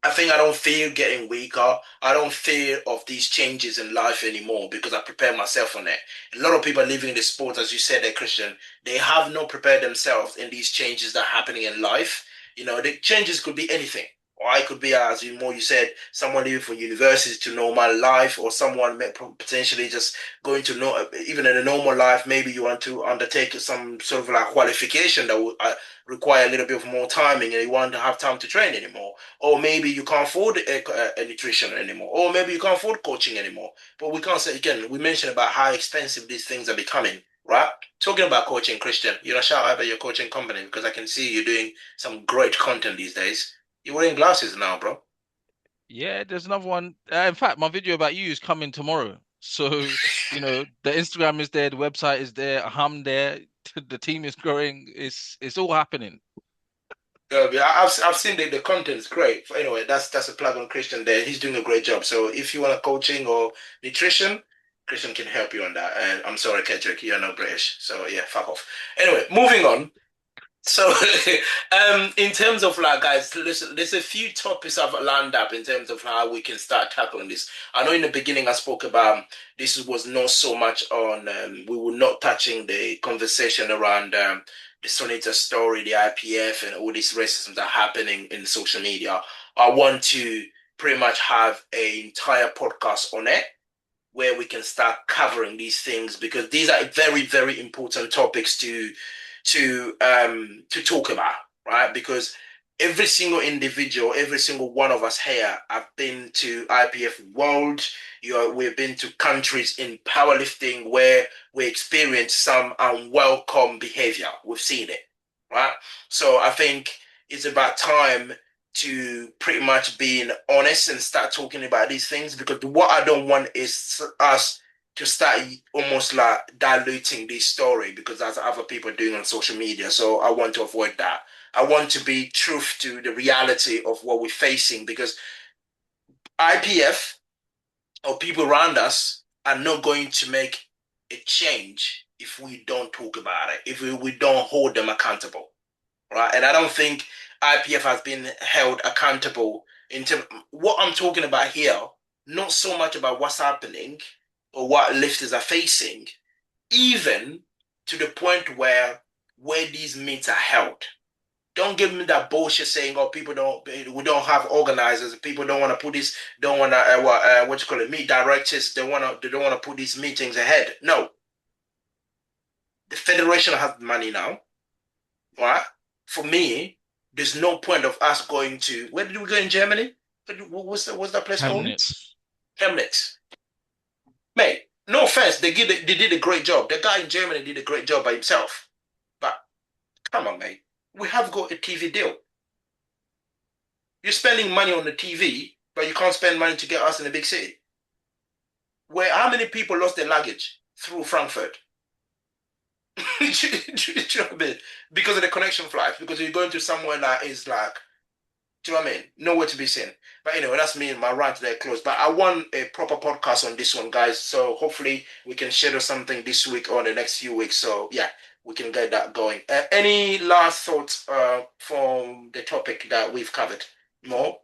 I think I don't fear getting weaker. I don't fear of these changes in life anymore because I prepare myself on it. A lot of people are living in the sport, as you said there, Christian. They have not prepared themselves in these changes that are happening in life. The changes could be anything. Or I could be, as you said, someone leaving from university to normal life, or someone potentially just going to know, even in a normal life, maybe you want to undertake some sort of like qualification that will require a little bit of more timing, and you want to have time to train anymore. Or maybe you can't afford a nutrition anymore, or maybe you can't afford coaching anymore. But we can't say, again, we mentioned about how expensive these things are becoming, right? Talking about coaching, Christian, shout out about your coaching company because I can see you doing some great content these days. You're wearing glasses now, bro. Yeah, there's another one. In fact, my video about you is coming tomorrow. So, the Instagram is there, the website is there, I'm there, the team is growing. It's all happening. Yeah, I've seen the content is great. Anyway, that's a plug on Christian there. He's doing a great job. So if you want a coaching or nutrition, Christian can help you on that. And I'm sorry, Kedrick, you're not British. So yeah, fuck off. Anyway, moving on. So, in terms of like, guys, listen, there's a few topics I've lined up in terms of how we can start tackling this. I know in the beginning I spoke about this was not so much on, we were not touching the conversation around the Sonita story, the IPF, and all these racisms that are happening in social media. I want to pretty much have an entire podcast on it where we can start covering these things because these are very, very important topics to talk about, right? Because every single individual, every single one of us here have been to IPF World. We've been to countries in powerlifting where we experience some unwelcome behavior. We've seen it, right? So I think it's about time to pretty much being honest and start talking about these things because what I don't want is us to start almost like diluting this story because that's other people doing on social media. So I want to avoid that. I want to be truth to the reality of what we're facing because IPF or people around us are not going to make a change if we don't talk about it, if we don't hold them accountable, right? And I don't think IPF has been held accountable in terms what I'm talking about here, not so much about what's happening or what lifters are facing, even to the point where these meets are held. Don't give me that bullshit saying, "Oh, we don't have organizers. People don't want to put this, don't want to, what you call it, meet directors. They don't want to put these meetings ahead." No, the federation has money now, right? For me, there's no point of us going to. Where did we go in Germany? What's that place called? Chemnitz. Chemnitz. Mate, no offense, they did a great job. The guy in Germany did a great job by himself. But come on, mate, we have got a TV deal. You're spending money on the TV, but you can't spend money to get us in a big city. Where how many people lost their luggage through Frankfurt? Do you know what I mean? Because of the connection flights, because you're going to somewhere that is like, do you know what I mean? Nowhere to be seen. But anyway, that's me and my rant there close. But I want a proper podcast on this one, guys. So hopefully we can schedule something this week or the next few weeks. So yeah, we can get that going. Any last thoughts from the topic that we've covered? More?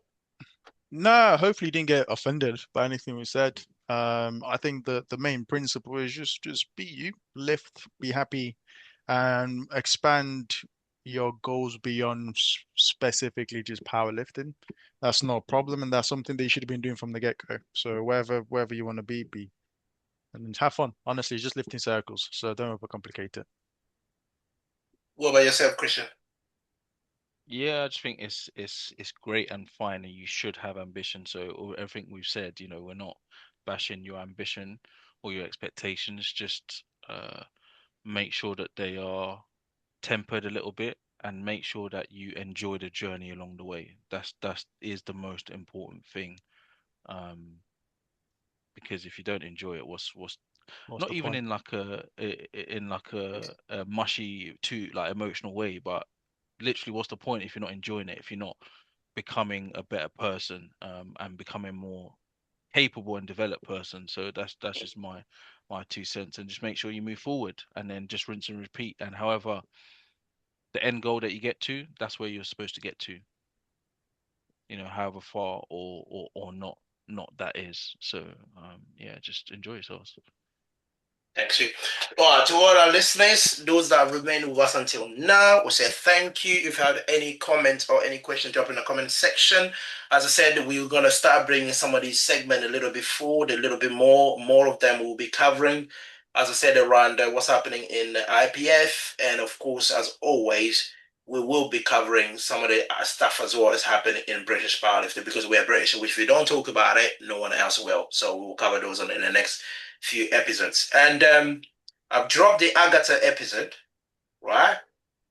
No, hopefully you didn't get offended by anything we said. I think the main principle is just be you, lift, be happy, and expand your goals beyond specifically just powerlifting. That's not a problem, and that's something that you should have been doing from the get-go. So wherever you want to be, and have fun. Honestly, it's just lifting circles, so don't overcomplicate it. What about yourself, Christian? Yeah, I just think it's great and fine, and you should have ambition. So everything we've said, we're not bashing your ambition or your expectations. Just make sure that they are tempered a little bit, and make sure that you enjoy the journey along the way. That's is the most important thing. Um, because if you don't enjoy it, what's What's not the even point? in like a mushy too like emotional way, but literally what's the point if you're not enjoying it, if you're not becoming a better person, and becoming more capable and developed person. So that's just my 2 cents, and just make sure you move forward and then just rinse and repeat, and however the end goal that you get to, that's where you're supposed to get to, however far or not that is. So yeah, just enjoy yourselves. Thank you. Well, to all our listeners, those that remain with us until now, we say thank you. If you have any comments or any questions, drop in the comment section. As I said, we're gonna start bringing some of these segments a little bit forward, a little bit more. More of them we'll be covering. As I said, around what's happening in IPF, and of course, as always, we will be covering some of the stuff as well as happening in British powerlifting because we're British. Which if we don't talk about it, no one else will. So we'll cover those in the next few episodes. And I've dropped the Agatha episode, right?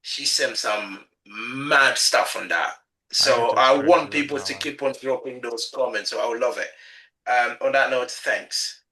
She sent some mad stuff on that. So Agatha's I crazy want right people now, to man. keep on dropping those comments. So I would love it. On that note, thanks.